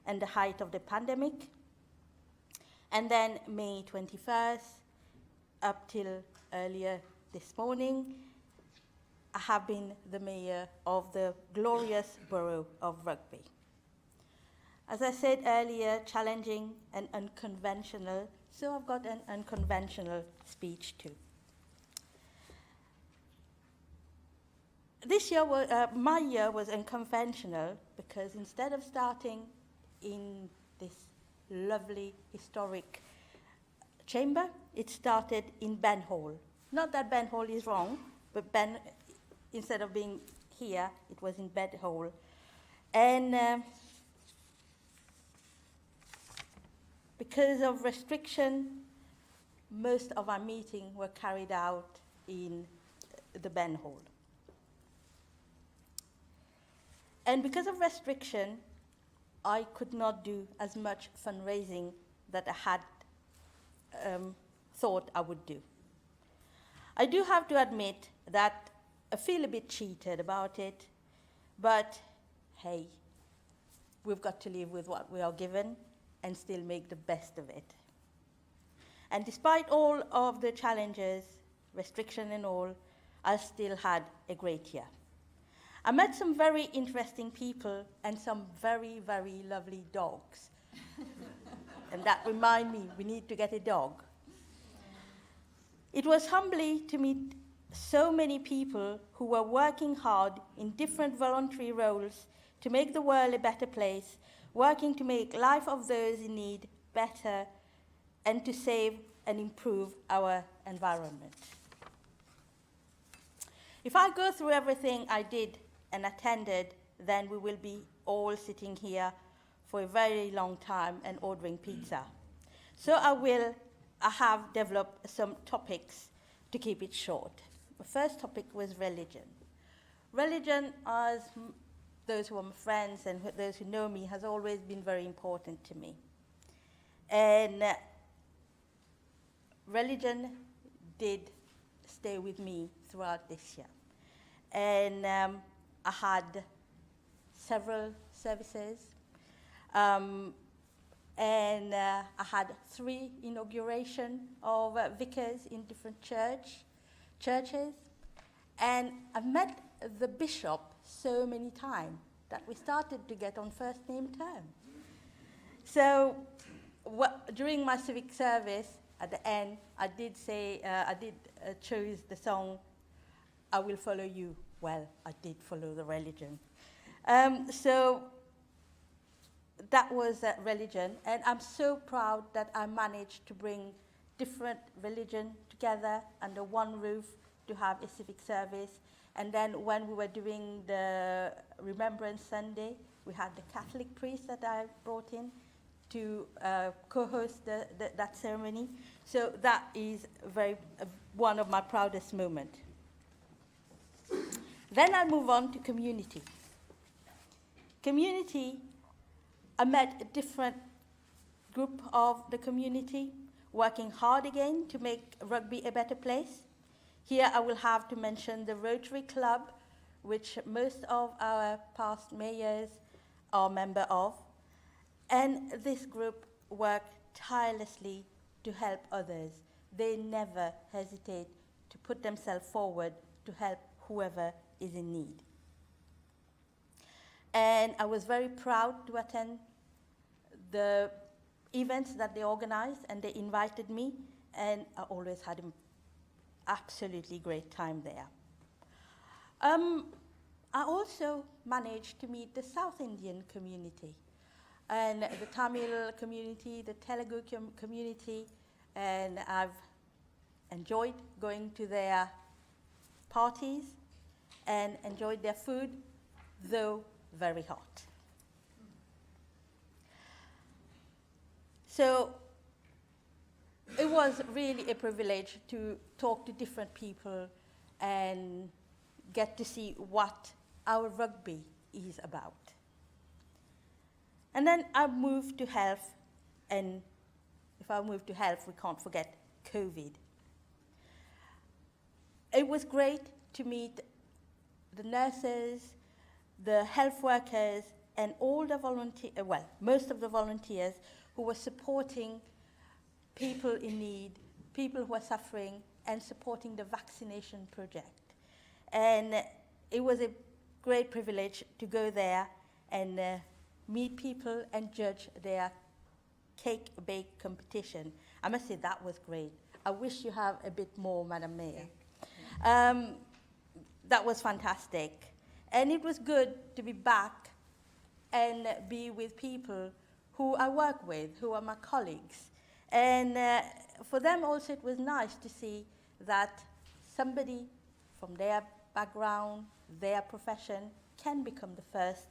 and the height of the pandemic, And then May 21st, up till earlier this morning, I have been the mayor of the glorious Borough of Rugby. As I said earlier, challenging and unconventional, so I've got an unconventional speech too. This year, my year was unconventional because instead of starting in this lovely historic chamber, it started in Ben Hall. Not that Ben Hall is wrong, but instead of being here, it was in Ben Hall. And because of restriction, most of our meetings were carried out in the Ben Hall. And because of restriction, I could not do as much fundraising that I had thought I would do. I do have to admit that I feel a bit cheated about it, but hey, we've got to live with what we are given and still make the best of it. And despite all of the challenges, restriction and all, I still had a great year. I met some very interesting people and some very, very lovely dogs. And that reminded me, we need to get a dog. It was humbling to meet so many people who were working hard in different voluntary roles to make the world a better place, working to make life of those in need better, and to save and improve our environment. If I go through everything I did and attended, then we will be all sitting here for a very long time and ordering pizza. So I have developed some topics to keep it short. The first topic was religion. Religion, as those who are my friends and those who know me, has always been very important to me. And religion did stay with me throughout this year. And I had several services, and I had 3 inauguration of vicars in different churches, and I've met the bishop so many times that we started to get on first name terms. So during my civic service, at the end, I did say, choose the song, I Will Follow You. Well, I did follow the religion. So that was religion, and I'm so proud that I managed to bring different religion together under one roof to have a civic service. And then when we were doing the Remembrance Sunday, we had the Catholic priest that I brought in to co-host that ceremony. So that is one of my proudest moments. Then I move on to community. Community, I met a different group of the community, working hard again to make Rugby a better place. Here I will have to mention the Rotary Club, which most of our past mayors are member of. And this group worked tirelessly to help others. They never hesitate to put themselves forward to help whoever is in need. And I was very proud to attend the events that they organized, and they invited me, and I always had an absolutely great time there. I also managed to meet the South Indian community, and the Tamil community, the Telugu community, and I've enjoyed going to their parties and enjoyed their food, though very hot. So it was really a privilege to talk to different people and get to see what our rugby is about. And then I moved to health, and if I move to health, we can't forget COVID. It was great to meet the nurses, the health workers, and all the most of the volunteers who were supporting people in need, people who are suffering, and supporting the vaccination project. And it was a great privilege to go there and meet people and judge their cake bake competition. I must say that was great. I wish you have a bit more, Madam Mayor. That was fantastic. And it was good to be back and be with people who I work with, who are my colleagues. And for them also it was nice to see that somebody from their background, their profession, can become the first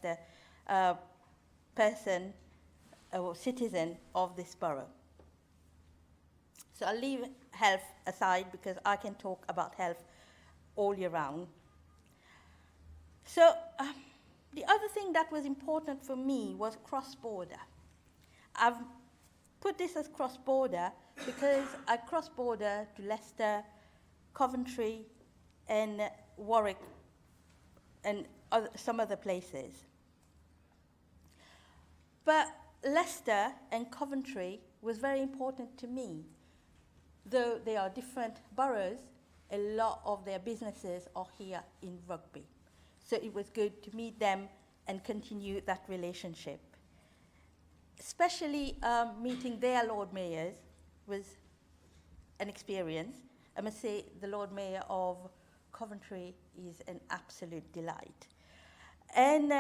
person or citizen of this borough. So I'll leave health aside because I can talk about health all year round. So the other thing that was important for me was cross-border. I've put this as cross-border because I cross-border to Leicester, Coventry, and Warwick, and some other places. But Leicester and Coventry was very important to me. Though they are different boroughs, a lot of their businesses are here in Rugby. So it was good to meet them and continue that relationship. Especially meeting their Lord Mayors was an experience. I must say the Lord Mayor of Coventry is an absolute delight. And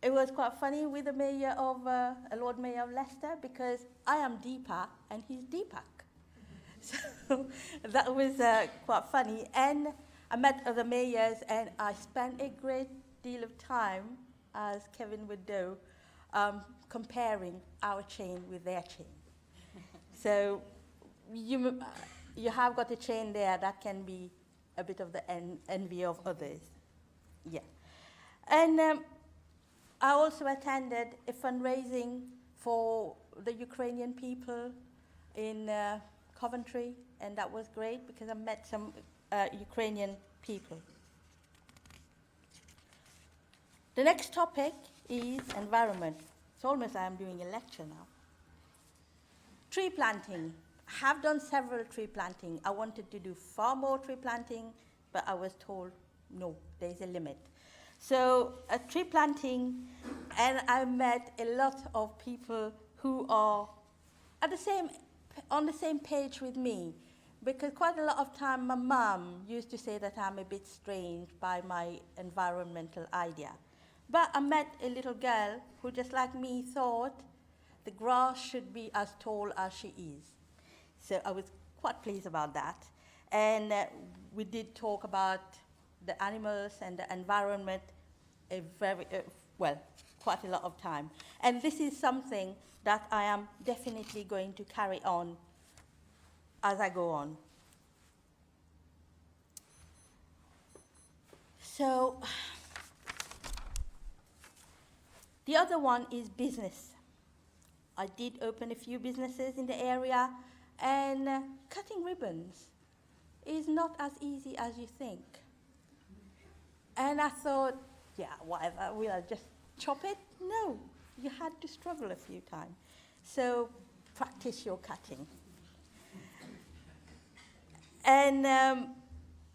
it was quite funny with the Mayor of, a Lord Mayor of Leicester, because I am Deepa and he's Deepak. So that was quite funny. And I met other mayors and I spent a great deal of time, as Kevin would do, comparing our chain with their chain. So you have got a chain there that can be a bit of the envy of others. Yeah. And I also attended a fundraising for the Ukrainian people in Coventry, and that was great because I met some Ukrainian people. The next topic is environment. It's almost like I'm doing a lecture now. Tree planting. I have done several tree planting. I wanted to do far more tree planting, but I was told, no, there's a limit. So tree planting, and I met a lot of people who are on the same page with me, because quite a lot of time my mum used to say that I'm a bit strange by my environmental idea. But I met a little girl who, just like me, thought the grass should be as tall as she is. So I was quite pleased about that. And we did talk about the animals and the environment quite a lot of time. And this is something that I am definitely going to carry on as I go on. So the other one is business. I did open a few businesses in the area, and cutting ribbons is not as easy as you think. And I thought, yeah, whatever, will I just chop it? No, you had to struggle a few times. So practice your cutting. And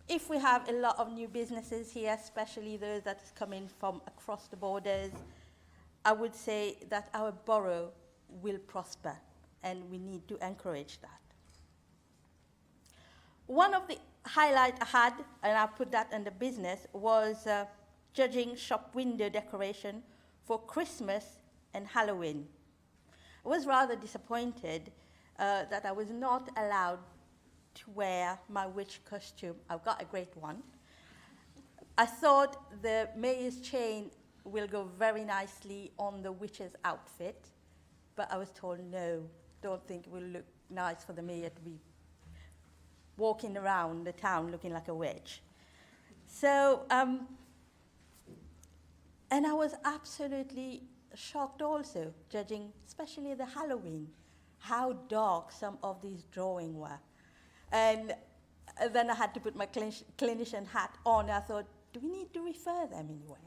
if we have a lot of new businesses here, especially those that come in from across the borders, I would say that our borough will prosper, and we need to encourage that. One of the highlights I had, and I put that under business, was judging shop window decoration for Christmas and Halloween. I was rather disappointed that I was not allowed to wear my witch costume. I've got a great one. I thought the mayor's chain will go very nicely on the witch's outfit, but I was told no, don't think it will look nice for the mayor to be walking around the town looking like a witch. So, and I was absolutely shocked also, judging especially the Halloween, how dark some of these drawings were. And then I had to put my clinician hat on. I thought, do we need to refer them anywhere?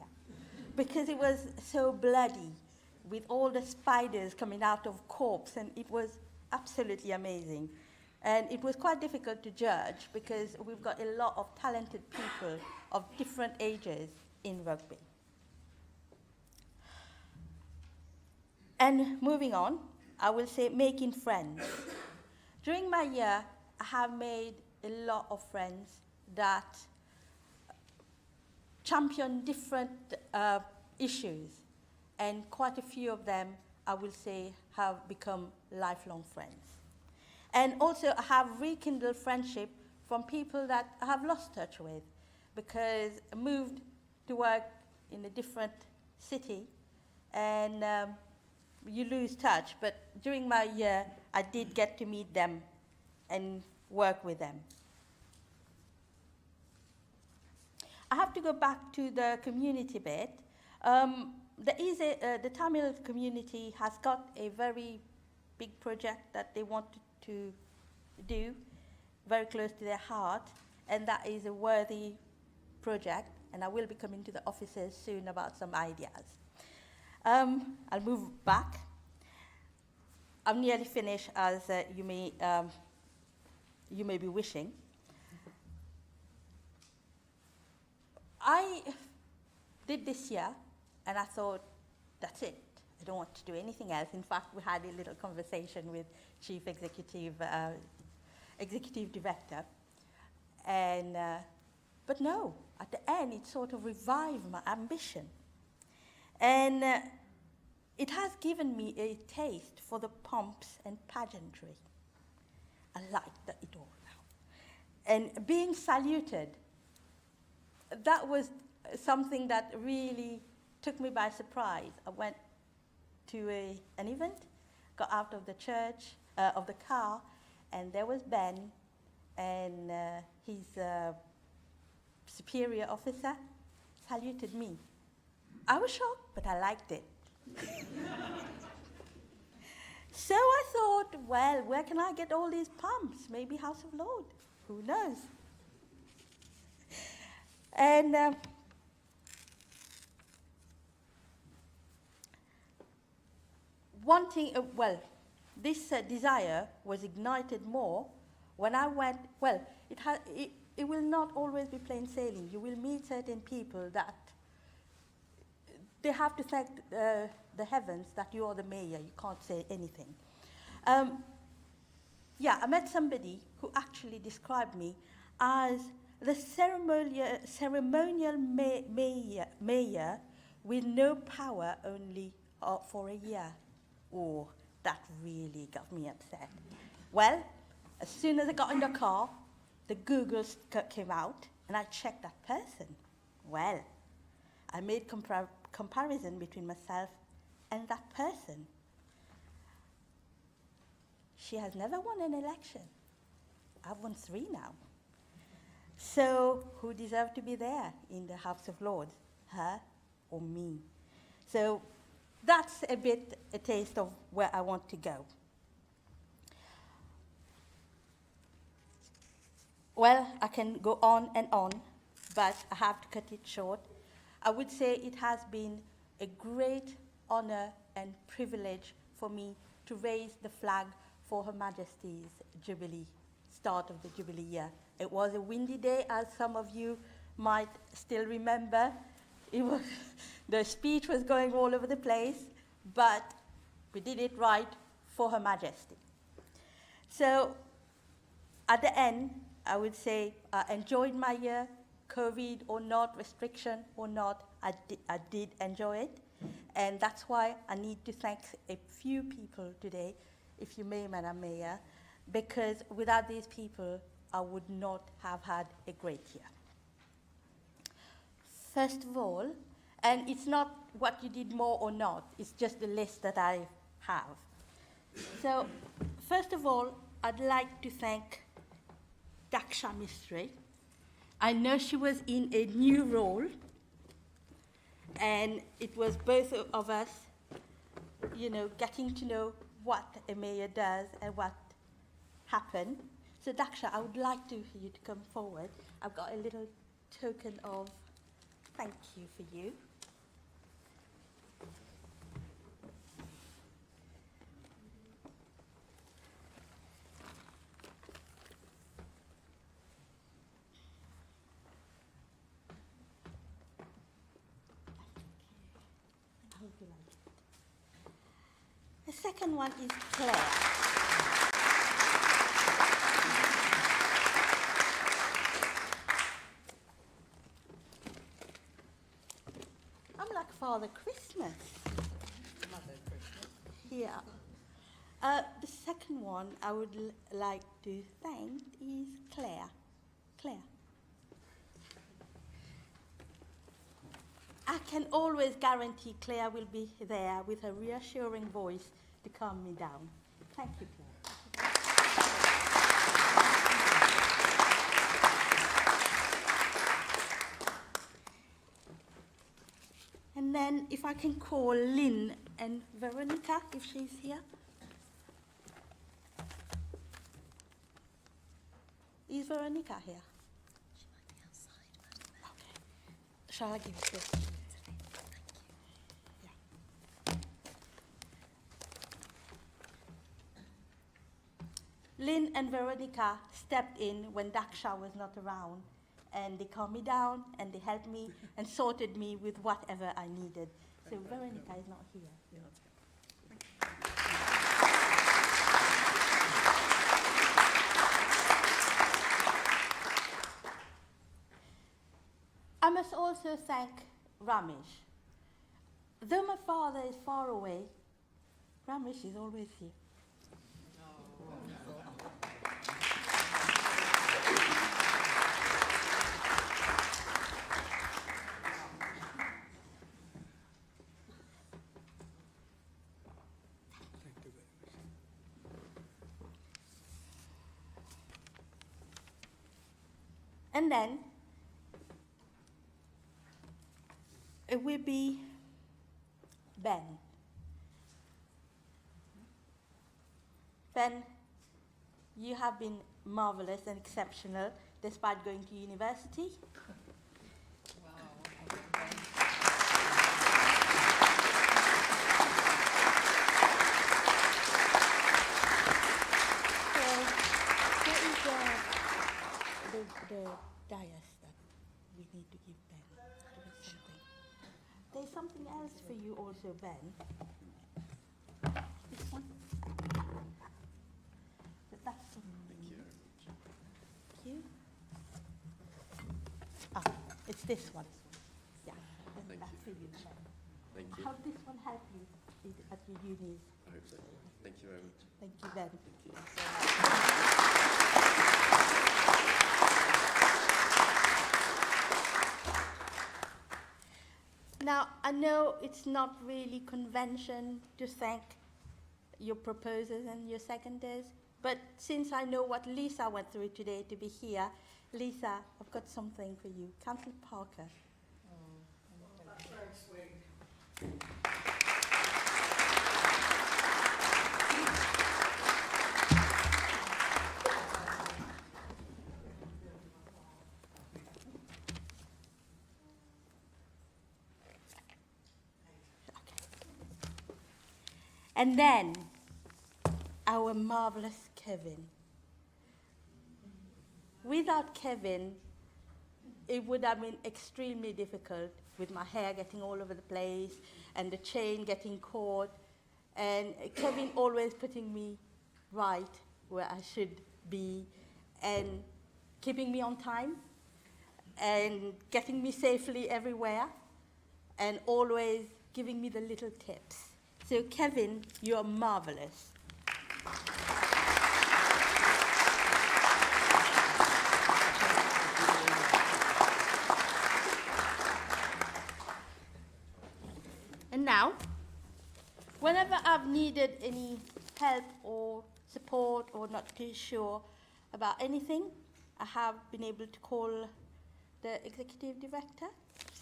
Because it was so bloody, with all the spiders coming out of corpse, and it was absolutely amazing. And it was quite difficult to judge because we've got a lot of talented people of different ages in rugby. And moving on, I will say making friends. During my year, I have made a lot of friends that champion different issues, and quite a few of them, I will say, have become lifelong friends. And also, I have rekindled friendship from people that I have lost touch with because I moved to work in a different city, and you lose touch. But during my year, I did get to meet them and work with them. I have to go back to the community bit. The Tamil community has got a very big project that they want to do, very close to their heart, and that is a worthy project, and I will be coming to the offices soon about some ideas. I'll move back. I'm nearly finished, as you may be wishing. I did this year, and I thought, that's it. I don't want to do anything else. In fact, we had a little conversation with Chief Executive Director. And, but no, at the end, it sort of revived my ambition. And it has given me a taste for the pomps and pageantry. I like it all now. And being saluted, that was something that really took me by surprise. I went to an event, got out of the church, of the car, and there was Ben, and his superior officer saluted me. I was shocked, but I liked it. So I thought, well, where can I get all these pumps? Maybe House of Lord, who knows? And this desire was ignited more when I went, it will not always be plain sailing. You will meet certain people that they have to thank the heavens that you are the mayor, you can't say anything. I met somebody who actually described me as the ceremonial mayor with no power, only for a year. Oh, that really got me upset. Well, as soon as I got in the car, the Google came out, and I checked that person. Well, I made comparison between myself and that person. She has never won an election. I've won 3 now. So who deserved to be there in the House of Lords, her or me? So that's a taste of where I want to go. Well, I can go on and on, but I have to cut it short. I would say it has been a great honor and privilege for me to raise the flag for Her Majesty's Jubilee, start of the Jubilee year. It was a windy day, as some of you might still remember. The speech was going all over the place, but we did it right for Her Majesty. So at the end, I would say I enjoyed my year, COVID or not, restriction or not, I did enjoy it. And that's why I need to thank a few people today, if you may, Madam Mayor, because without these people, I would not have had a great year. First of all, and it's not what you did more or not, it's just the list that I have. So, first of all, I'd like to thank Daksha Mistry. I know she was in a new role, and it was both of us, getting to know what a mayor does and what happened. So Daksha, I would like you to come forward. I've got a little token of thank you for you. hope you like it. The second one is Claire. I'm like Father Christmas. Mother Christmas. Yeah. The second one I would like to thank is Claire. Claire. I can always guarantee Claire will be there with her reassuring voice to calm me down. Thank you, Claire. And then if I can call Lynn and Veronica, if she's here. Is Veronica here? She might be outside. Okay. Shall I give it to her? Lynn and Veronica stepped in when Daksha was not around, and they calmed me down and they helped me and sorted me with whatever I needed. So Veronica is not here. I must also thank Ramesh. Though my father is far away, Ramesh is always here. And then it will be Ben. Ben, you have been marvelous and exceptional despite going to university. The dais that we need to give Ben. There's something else for you also, Ben. This one. But that's for you. Thank you. Ah, it's this one. Yeah, that's for you, Ben. Thank you. How did this one help you at your unis? I hope so. Thank you very much. Thank you, Ben. Now, I know it's not really convention to thank your proposers and your seconders, but since I know what Lisa went through today to be here, Lisa, I've got something for you. Councillor Parker. That's very sweet. And then, our marvelous Kevin. Without Kevin, it would have been extremely difficult with my hair getting all over the place and the chain getting caught. And Kevin always putting me right where I should be and keeping me on time and getting me safely everywhere and always giving me the little tips. So Kevin, you are marvelous. And now, whenever I've needed any help or support or not too sure about anything, I have been able to call the executive director.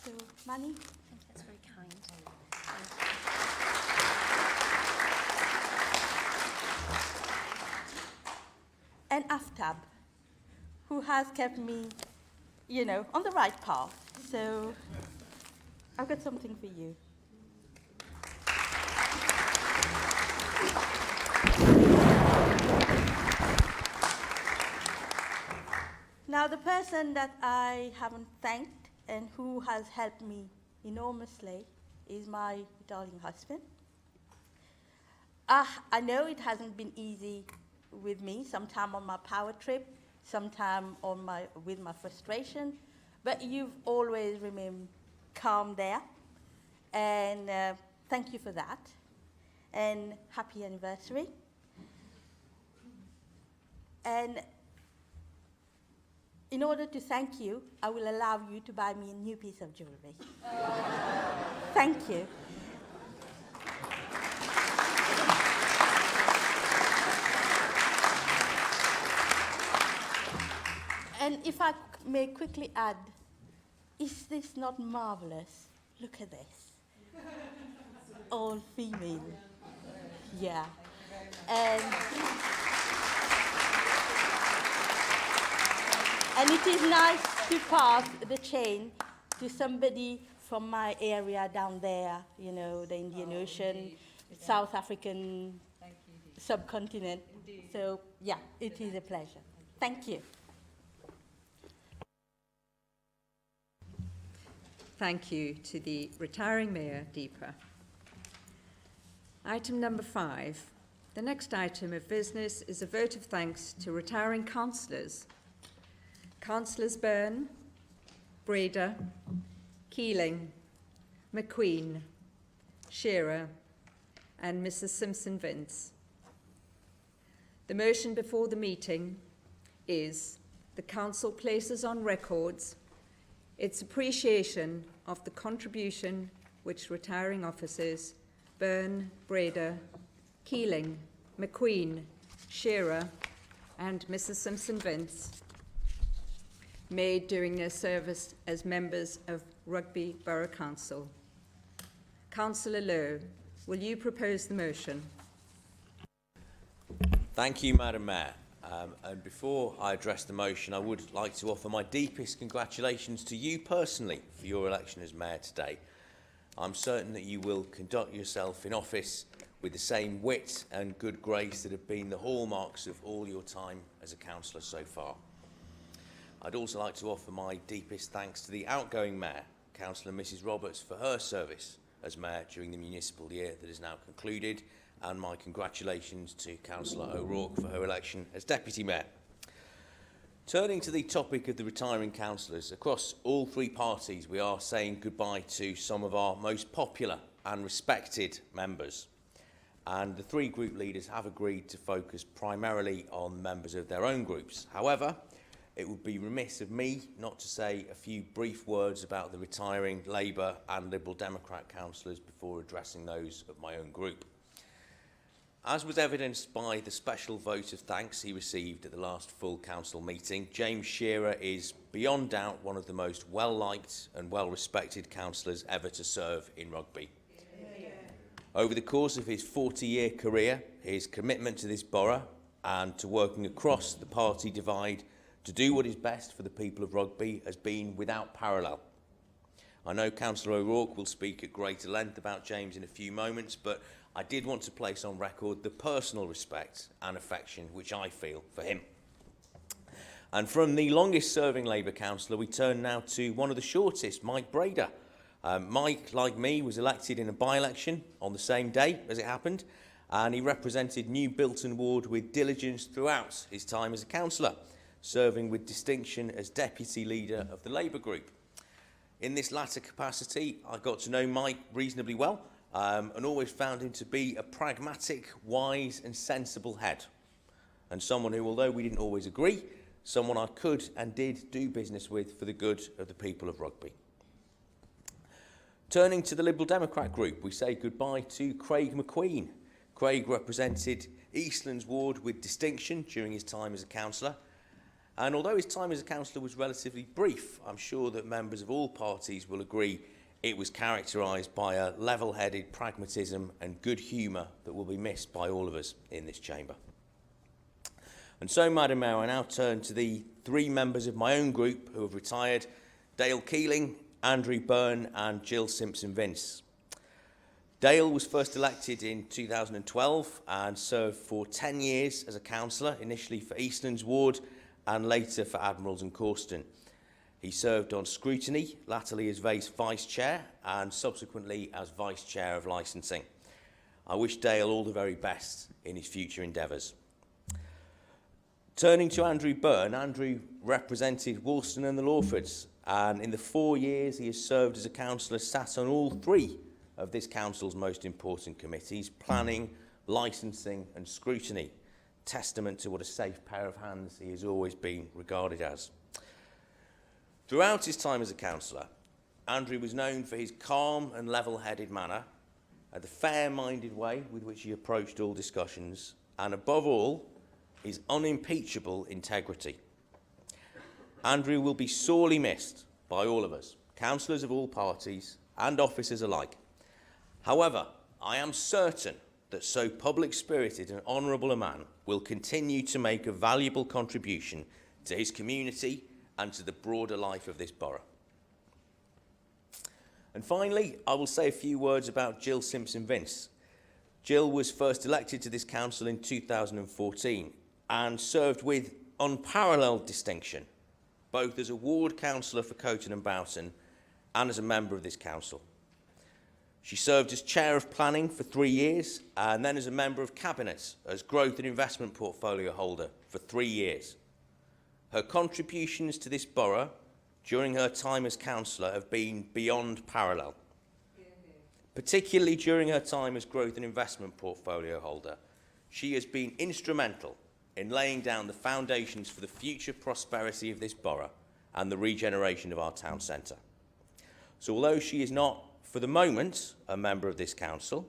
So, Manny. That's very kind. And Aftab, who has kept me, you know, on the right path. So I've got something for you. Now, the person that I haven't thanked and who has helped me enormously is my darling husband. I know it hasn't been easy with me, sometime on my power trip, sometime with my frustration, but you've always remained calm there, and thank you for that, and happy anniversary. And in order to thank you, I will allow you to buy me a new piece of jewellery. Thank you. And if I may quickly add, is this not marvelous? Look at this. All female. Yeah. And it is nice to pass the chain to somebody from my area down there, you know, the Indian Ocean, South African subcontinent. So, yeah, it is a pleasure. Thank you. Thank you to the retiring Mayor, Deepa. Item number 5. The next item of business is a vote of thanks to retiring councillors. Councillors Byrne, Breda, Keeling, McQueen, Shearer, and Mrs. Simpson-Vince. The motion before the meeting is the Council places on records its appreciation of the contribution which retiring officers Byrne, Breda, Keeling, McQueen, Shearer, and Mrs. Simpson-Vince made during their service as members of Rugby Borough Council. Councillor Lowe, will you propose the motion? Thank you, Madam Mayor. And before I address the motion, I would like to offer my deepest congratulations to you personally for your election as Mayor today. I'm certain that you will conduct yourself in office with the same wit and good grace that have been the hallmarks of all your time as a councillor so far. I'd also like to offer my deepest thanks to the outgoing Mayor, Councillor Mrs Roberts, for her service as Mayor during the municipal year that is now concluded, and my congratulations to Councillor O'Rourke for her election as Deputy Mayor. Turning to the topic of the retiring councillors, across all three parties we are saying goodbye to some of our most popular and respected members. And the three group leaders have agreed to focus primarily on members of their own groups. However, it would be remiss of me not to say a few brief words about the retiring Labour and Liberal Democrat councillors before addressing those of my own group. As was evidenced by the special vote of thanks he received at the last full council meeting, James Shearer is beyond doubt one of the most well-liked and well-respected councillors ever to serve in Rugby. Over the course of his 40-year career, his commitment to this borough and to working across the party divide to do what is best for the people of Rugby has been without parallel. I know Councillor O'Rourke will speak at greater length about James in a few moments, but I did want to place on record the personal respect and affection which I feel for him. And from the longest serving Labour councillor, we turn now to one of the shortest, Mike Breda. Mike, like me, was elected in a by-election on the same day as it happened, and he represented New Bilton Ward with diligence throughout his time as a councillor, serving with distinction as deputy leader of the Labour group. In this latter capacity, I got to know Mike reasonably well, and always found him to be a pragmatic, wise and sensible head, and someone who, although we didn't always agree, someone I could and did do business with for the good of the people of Rugby. Turning to the Liberal Democrat group, we say goodbye to Craig McQueen. Craig represented Eastlands Ward with distinction during his time as a councillor, and although his time as a councillor was relatively brief, I'm sure that members of all parties will agree it was characterised by a level-headed pragmatism and good humour that will be missed by all of us in this chamber. And so, Madam Mayor, I now turn to the three members of my own group who have retired: Dale Keeling, Andrew Byrne and Jill Simpson-Vince. Dale was first elected in 2012 and served for 10 years as a councillor, initially for Eastlands Ward and later for Admirals and Corston. He served on scrutiny, latterly as Vice Chair and subsequently as Vice Chair of Licensing. I wish Dale all the very best in his future endeavours. Turning to Andrew Byrne, Andrew represented Woolston and the Lawfords, and in the 4 years he has served as a councillor, sat on all 3 of this council's most important committees: planning, licensing and scrutiny, testament to what a safe pair of hands he has always been regarded as. Throughout his time as a councillor, Andrew was known for his calm and level-headed manner, the fair-minded way with which he approached all discussions, and above all, his unimpeachable integrity. Andrew will be sorely missed by all of us, councillors of all parties and officers alike. However, I am certain that so public-spirited and honourable a man will continue to make a valuable contribution to his community and to the broader life of this borough. And finally, I will say a few words about Jill Simpson-Vince. Jill was first elected to this council in 2014 and served with unparalleled distinction, both as a ward councillor for Coton and Boughton and as a member of this council. She served as Chair of Planning for 3 years and then as a member of Cabinet as Growth and Investment Portfolio Holder for 3 years. Her contributions to this borough during her time as councillor have been beyond parallel. Particularly during her time as Growth and Investment Portfolio Holder, she has been instrumental in laying down the foundations for the future prosperity of this borough and the regeneration of our town centre. So although she is not, for the moment, a member of this council,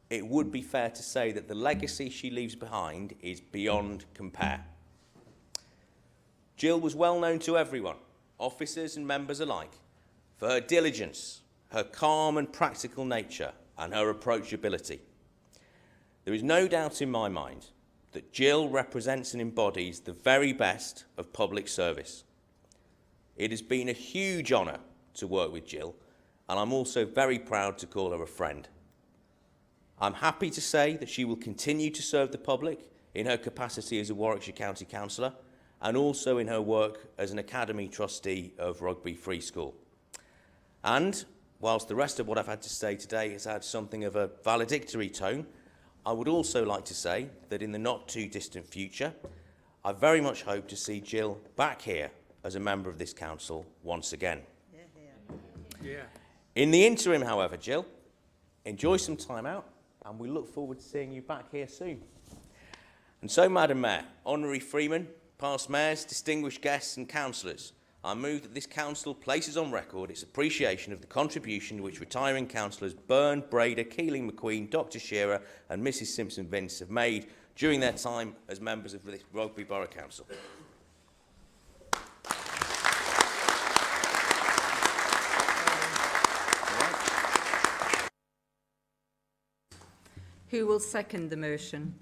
it would be fair to say that the legacy she leaves behind is beyond compare. Jill was well known to everyone, officers and members alike, for her diligence, her calm and practical nature, and her approachability. There is no doubt in my mind that Jill represents and embodies the very best of public service. It has been a huge honour to work with Jill, and I'm also very proud to call her a friend. I'm happy to say that she will continue to serve the public in her capacity as a Warwickshire County Councillor and also in her work as an Academy trustee of Rugby Free School. And, whilst the rest of what I've had to say today has had something of a valedictory tone, I would also like to say that in the not-too-distant future, I very much hope to see Jill back here as a member of this council once again. Yeah. In the interim, however, Jill, enjoy some time out, and we look forward to seeing you back here soon. And so, Madam Mayor, Honorary Freeman, past mayors, distinguished guests and councillors, I move that this council places on record its appreciation of the contribution which retiring councillors Byrne, Brader, Keeling McQueen, Dr Shearer and Mrs Simpson-Vince have made during their time as members of the Rugby Borough Council. Who will second the motion?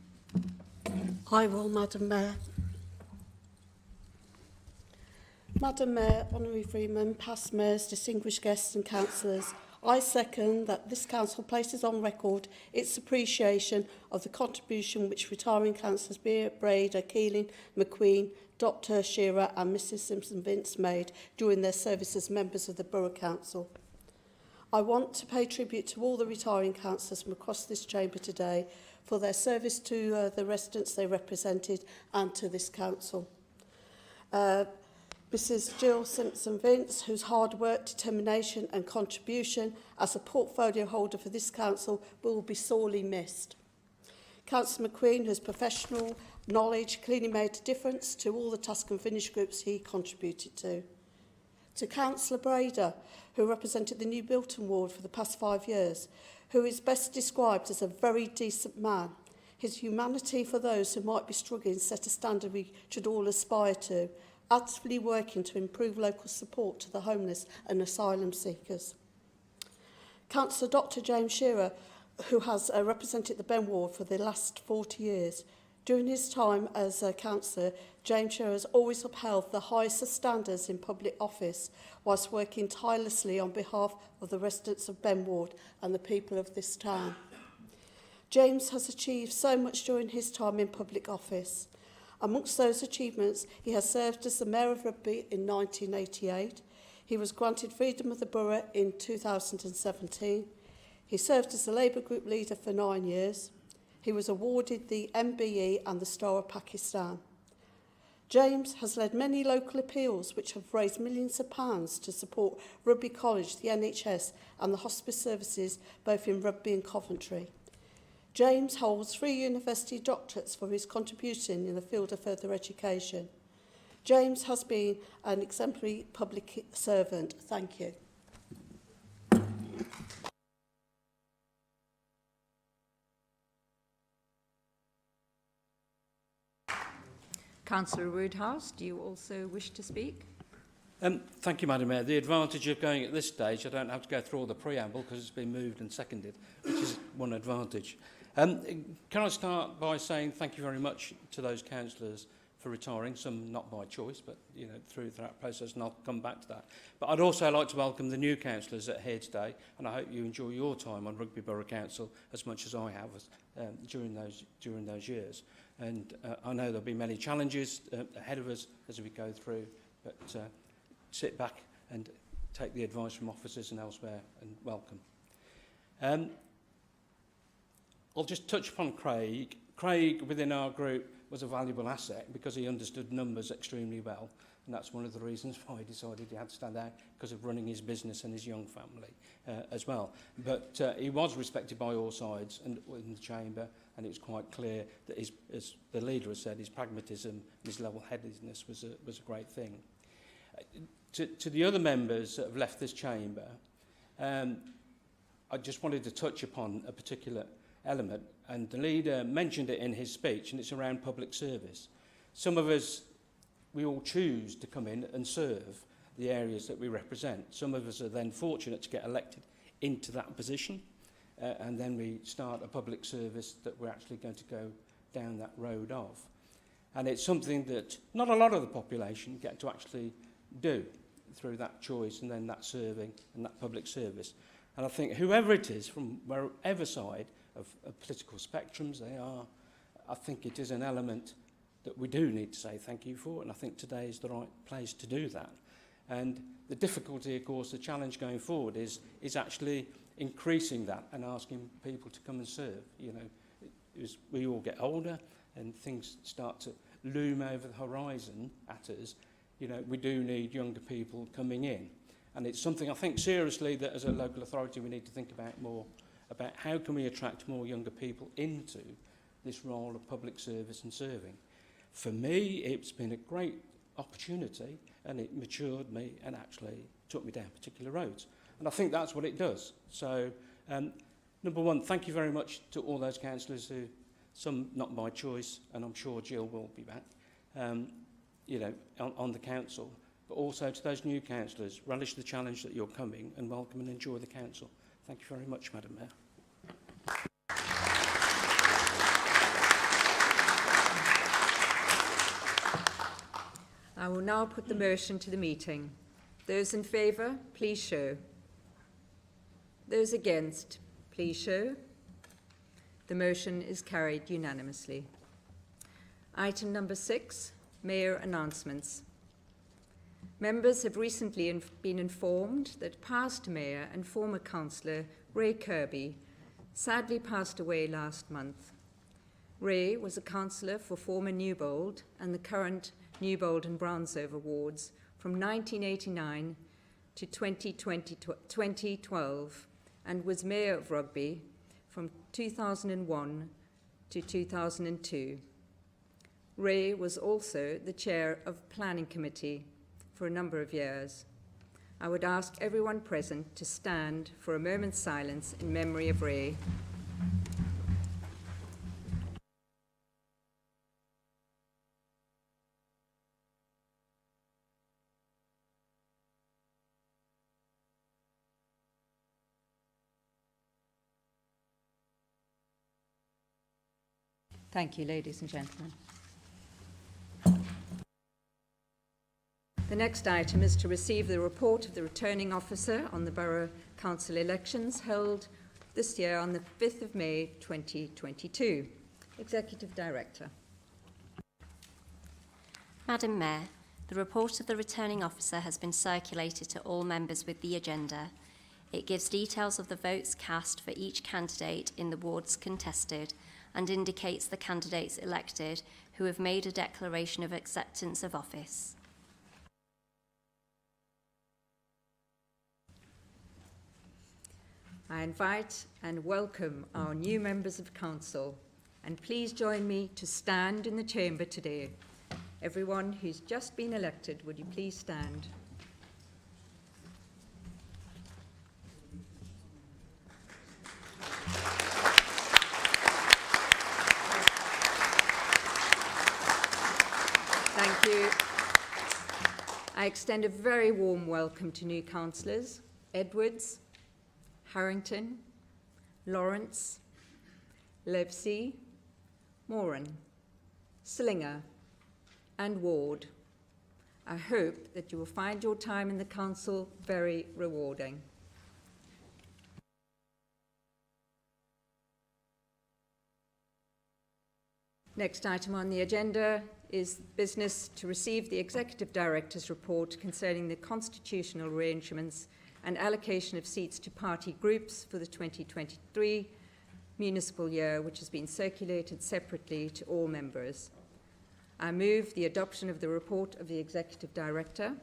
I will, Madam Mayor. Madam Mayor, Honorary Freeman, past mayors, distinguished guests and councillors, I second that this council places on record its appreciation of the contribution which retiring councillors Brader, Keeling, McQueen, Dr Shearer and Mrs Simpson-Vince made during their service as members of the Borough Council. I want to pay tribute to all the retiring councillors from across this chamber today for their service to the residents they represented and to this council. Mrs Jill Simpson-Vince, whose hard work, determination and contribution as a portfolio holder for this council will be sorely missed. Councillor McQueen, whose professional knowledge clearly made a difference to all the task and finish groups he contributed to. To Councillor Brader, who represented the New Bilton ward for the past 5 years, who is best described as a very decent man. His humanity for those who might be struggling set a standard we should all aspire to, actively working to improve local support to the homeless and asylum seekers. Councillor Dr James Shearer, who has represented the Ben ward for the last 40 years. During his time as a councillor, James Shearer has always upheld the highest of standards in public office whilst working tirelessly on behalf of the residents of Ben ward and the people of this town. James has achieved so much during his time in public office. Amongst those achievements, he has served as the Mayor of Rugby in 1988. He was granted Freedom of the Borough in 2017. He served as the Labour Group leader for 9 years. He was awarded the MBE and the Star of Pakistan. James has led many local appeals which have raised millions of pounds to support Rugby College, the NHS and the hospice services both in Rugby and Coventry. James holds 3 university doctorates for his contribution in the field of further education. James has been an exemplary public servant. Thank you. Councillor Woodhouse, do you also wish to speak? Thank you, Madam Mayor. The advantage of going at this stage, I don't have to go through all the preamble because it's been moved and seconded, which is one advantage. Can I start by saying thank you very much to those councillors for retiring, some not by choice, but through that process, and I'll come back to that. But I'd also like to welcome the new councillors that are here today, and I hope you enjoy your time on Rugby Borough Council as much as I have during those years. And I know there'll be many challenges ahead of us as we go through, but sit back and take the advice from officers and elsewhere, and welcome. I'll just touch upon Craig. Craig, within our group, was a valuable asset because he understood numbers extremely well, and that's one of the reasons why he decided he had to stand out, because of running his business and his young family as well. But he was respected by all sides and in the chamber, and it was quite clear that his, as the leader has said, his pragmatism and his level-headedness was a great thing. To the other members that have left this chamber, I just wanted to touch upon a particular element, and the leader mentioned it in his speech, and it's around public service. Some of us, we all choose to come in and serve the areas that we represent. Some of us are then fortunate to get elected into that position, and then we start a public service that we're actually going to go down that road of. And it's something that not a lot of the population get to actually do through that choice and then that serving and that public service. And I think whoever it is, from wherever side of political spectrums they are, I think it is an element that we do need to say thank you for, and I think today is the right place to do that. And the difficulty, of course, the challenge going forward is actually increasing that and asking people to come and serve. You know, as we all get older and things start to loom over the horizon at us, you know, we do need younger people coming in. And it's something I think seriously that as a local authority we need to think about more, about how can we attract more younger people into this role of public service and serving. For me, it's been a great opportunity, and it matured me and actually took me down particular roads. And I think that's what it does. So, number one, thank you very much to all those councillors who, some not by choice, and I'm sure Jill will be back, you know, on the council, but also to those new councillors. Relish the challenge that you're coming, and welcome and enjoy the council. Thank you very much, Madam Mayor. I will now put the motion to the meeting. Those in favour, please show. Those against, please show. The motion is carried unanimously. Item number 6, Mayor announcements. Members have recently been informed that past Mayor and former Councillor Ray Kirby sadly passed away last month. Ray was a councillor for former Newbold and the current Newbold and Brownsover wards from 1989 to 2012 and was Mayor of Rugby from 2001 to 2002. Ray was also the Chair of Planning Committee for a number of years. I would ask everyone present to stand for a moment's silence in memory of Ray. Thank you, ladies and gentlemen. The next item is to receive the report of the returning officer on the Borough Council elections held this year on the 5th of May 2022. Executive Director. Madam Mayor, the report of the returning officer has been circulated to all members with the agenda. It gives details of the votes cast for each candidate in the wards contested and indicates the candidates elected who have made a declaration of acceptance of office. I invite and welcome our new members of council, and please join me to stand in the chamber today. Everyone who's just been elected, would you please stand? Thank you. I extend a very warm welcome to new councillors: Edwards, Harrington, Lawrence, Livesey, Moran, Slinger and Ward. I hope that you will find your time in the council very rewarding. Next item on the agenda is business to receive the Executive Director's report concerning the constitutional arrangements and allocation of seats to party groups for the 2023 municipal year, which has been circulated separately to all members. I move the adoption of the report of the Executive Director.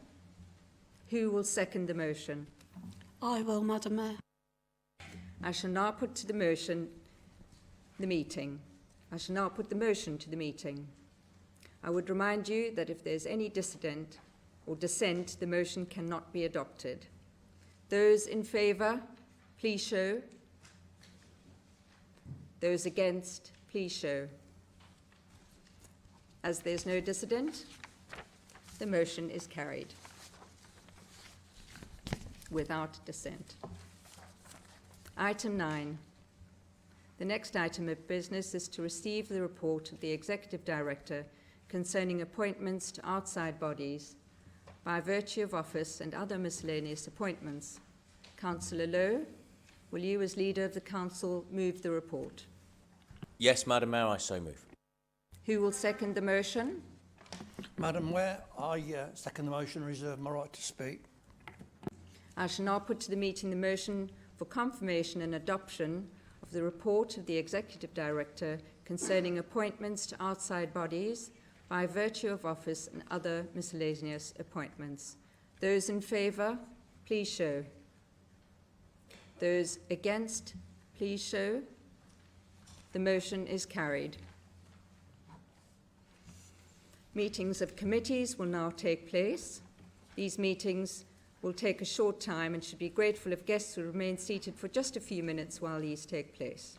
Who will second the motion? I will, Madam Mayor. I shall now put to the motion the meeting. I shall now put the motion to the meeting. I would remind you that if there's any dissident or dissent, the motion cannot be adopted. Those in favour, please show. Those against, please show. As there's no dissident, the motion is carried without dissent. Item 9. The next item of business is to receive the report of the Executive Director concerning appointments to outside bodies by virtue of office and other miscellaneous appointments. Councillor Lowe, will you as leader of the council move the report? Yes, Madam Mayor, I so move. Who will second the motion? Madam Mayor, I second the motion and reserve my right to speak. I shall now put to the meeting the motion for confirmation and adoption of the report of the Executive Director concerning appointments to outside bodies by virtue of office and other miscellaneous appointments. Those in favour, please show. Those against, please show. The motion is carried. Meetings of committees will now take place. These meetings will take a short time and should be grateful if guests will remain seated for just a few minutes while these take place.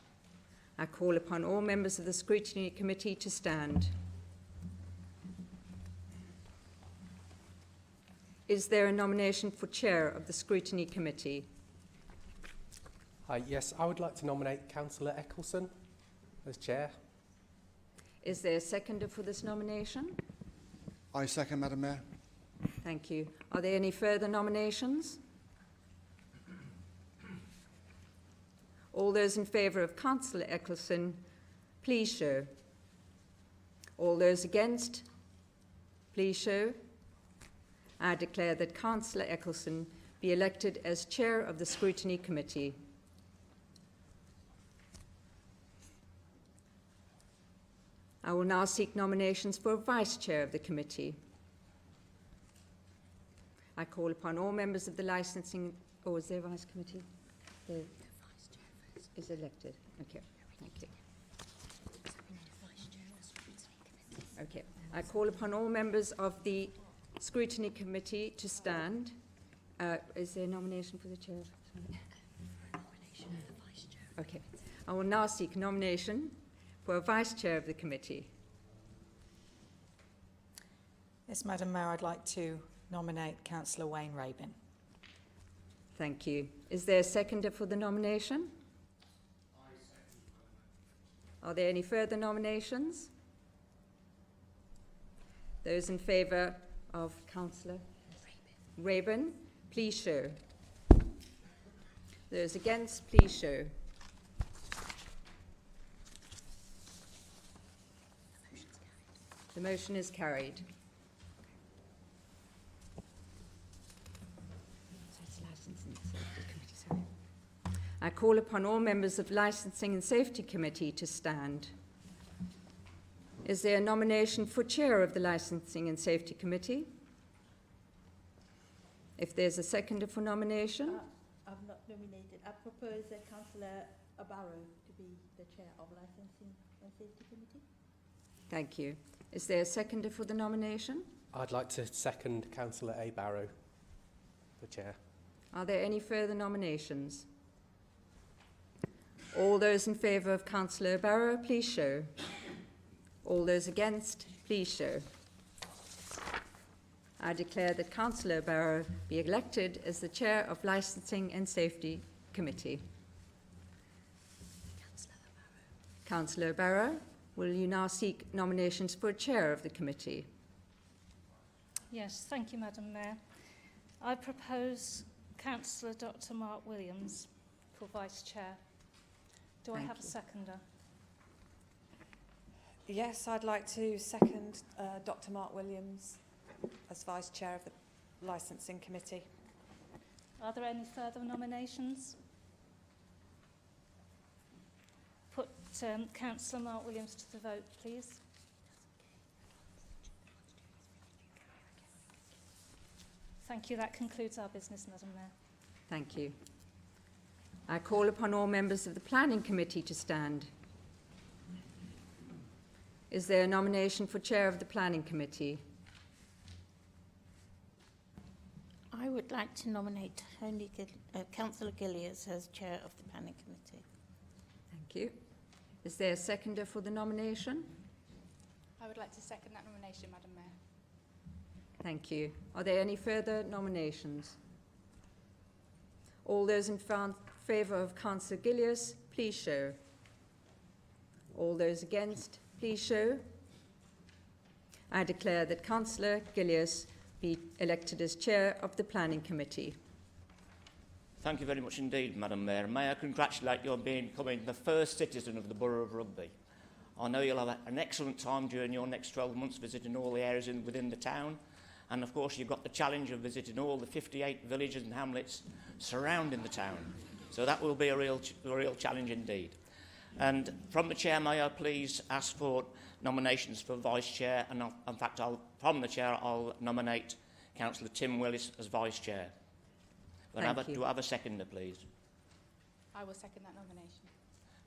I call upon all members of the Scrutiny Committee to stand. Is there a nomination for Chair of the Scrutiny Committee? Yes, I would like to nominate Councillor Eccleston as Chair. Is there a seconder for this nomination? I second, Madam Mayor. Thank you. Are there any further nominations? All those in favour of Councillor Eccleston, please show. All those against, please show. I declare that Councillor Eccleston be elected as Chair of the Scrutiny Committee. I will now seek nominations for Vice Chair of the committee. I call upon all members of the licensing... Oh, is there a Vice Committee? The Vice Chair is elected. Okay, thank you. Okay, I call upon all members of the Scrutiny Committee to stand. Is there a nomination for the Chair? Okay, I will now seek nomination for a Vice Chair of the committee. Yes, Madam Mayor, I'd like to nominate Councillor Wayne Rabin. Thank you. Is there a seconder for the nomination? I second. Are there any further nominations? Those in favour of Councillor Rabin, please show. Those against, please show. The motion is carried. I call upon all members of Licensing and Safety Committee to stand. Is there a nomination for Chair of the Licensing and Safety Committee? If there's a seconder for nomination? I've not nominated. I propose Councillor Borough to be the Chair of Licensing and Safety Committee. Thank you. Is there a seconder for the nomination? I'd like to second Councillor A. Barrow for Chair. Are there any further nominations? All those in favour of Councillor Barrow, please show. All those against, please show. I declare that Councillor Barrow be elected as the Chair of Licensing and Safety Committee. Councillor Barrow, will you now seek nominations for Chair of the committee? Yes, thank you, Madam Mayor. I propose Councillor Dr. Mark Williams for Vice Chair. Do I have a seconder? Yes, I'd like to second Dr. Mark Williams as Vice Chair of the Licensing Committee. Are there any further nominations? Put Councillor Mark Williams to the vote, please. Thank you. That concludes our business, Madam Mayor. Thank you. I call upon all members of the Planning Committee to stand. Is there a nomination for Chair of the Planning Committee? I would like to nominate Councillor Gilliers as Chair of the Planning Committee. Thank you. Is there a seconder for the nomination? I would like to second that nomination, Madam Mayor. Thank you. Are there any further nominations? All those in favour of Councillor Gilliers, please show. All those against, please show. I declare that Councillor Gilliers be elected as Chair of the Planning Committee. Thank you very much indeed, Madam Mayor. May I congratulate you on becoming the first citizen of the Borough of Rugby. I know you'll have an excellent time during your next 12 months visiting all the areas within the town. And of course, you've got the challenge of visiting all the 58 villages and hamlets surrounding the town. So that will be a real challenge indeed. And from the Chair, may I please ask for nominations for Vice Chair? And in fact, from the Chair, I'll nominate Councillor Tim Willis as Vice Chair. But do I have a seconder, please? I will second that nomination.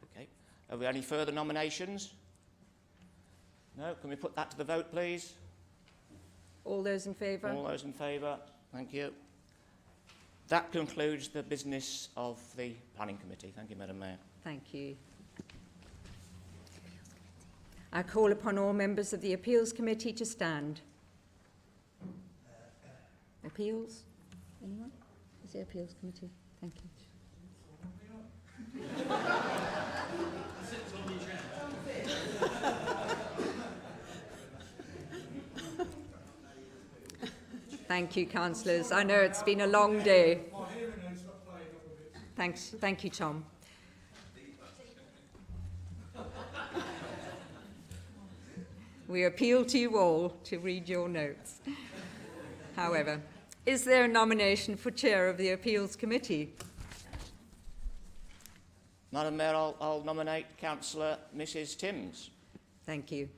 Okay. Are there any further nominations? No? Can we put that to the vote, please? All those in favour? All those in favour. Thank you. That concludes the business of the Planning Committee. Thank you, Madam Mayor. Thank you. I call upon all members of the Appeals Committee to stand. Appeals? Anyone? Is the Appeals Committee? Thank you. Thank you, councillors. I know it's been a long day. Thanks. Thank you, Tom. We appeal to you all to read your notes. However, is there a nomination for Chair of the Appeals Committee? Madam Mayor, I'll nominate Councillor Mrs Timms. Thank you.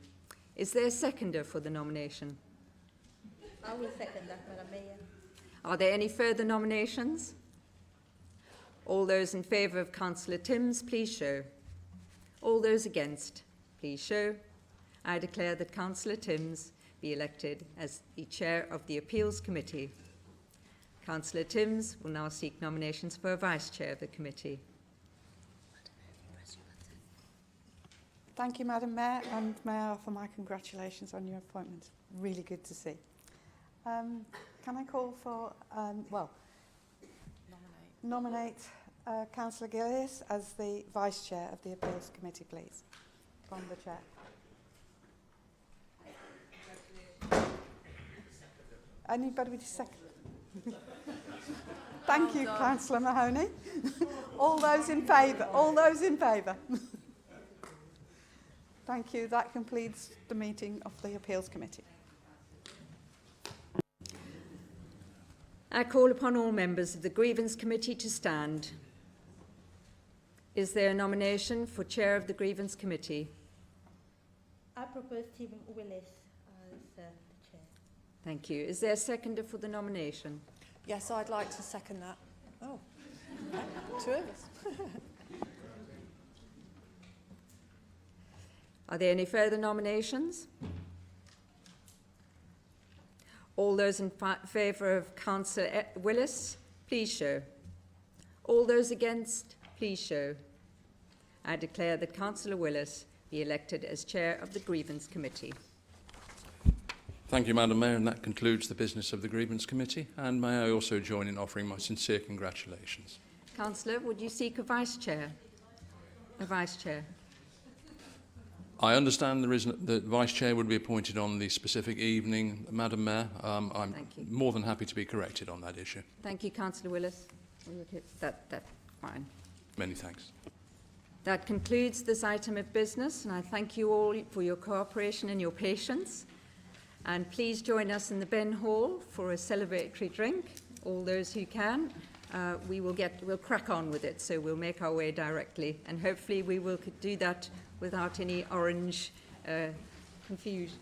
Is there a seconder for the nomination? I will second that, Madam Mayor. Are there any further nominations? All those in favour of Councillor Timms, please show. All those against, please show. I declare that Councillor Timms be elected as the Chair of the Appeals Committee. Councillor Timms will now seek nominations for a Vice Chair of the committee. Thank you, Madam Mayor, and may I offer my congratulations on your appointment. Really good to see. Can I call for, nominate Councillor Gillies as the Vice Chair of the Appeals Committee, please, from the Chair. Anybody with a second? Thank you, Councillor Mahoney. All those in favour? All those in favour? Thank you. That completes the meeting of the Appeals Committee. I call upon all members of the Grievance Committee to stand. Is there a nomination for Chair of the Grievance Committee? I propose Stephen Willis as the chair. Thank you. Is there a seconder for the nomination? Yes, I'd like to second that. Oh, okay. 2 of us. Are there any further nominations? All those in favour of Councillor Willis, please show. All those against, please show. I declare that Councillor Willis be elected as Chair of the Grievance Committee. Thank you, Madam Mayor, and that concludes the business of the Grievance Committee. And may I also join in offering my sincere congratulations. Councillor, would you seek a Vice Chair? A Vice Chair. I understand the Vice Chair would be appointed on the specific evening. Madam Mayor, I'm more than happy to be corrected on that issue. Thank you, Councillor Willis. That's fine. Many thanks. That concludes this item of business, and I thank you all for your cooperation and your patience. And please join us in the Ben Hall for a celebratory drink, all those who can. We'll crack on with it, so we'll make our way directly, and hopefully we will do that without any orange confusion.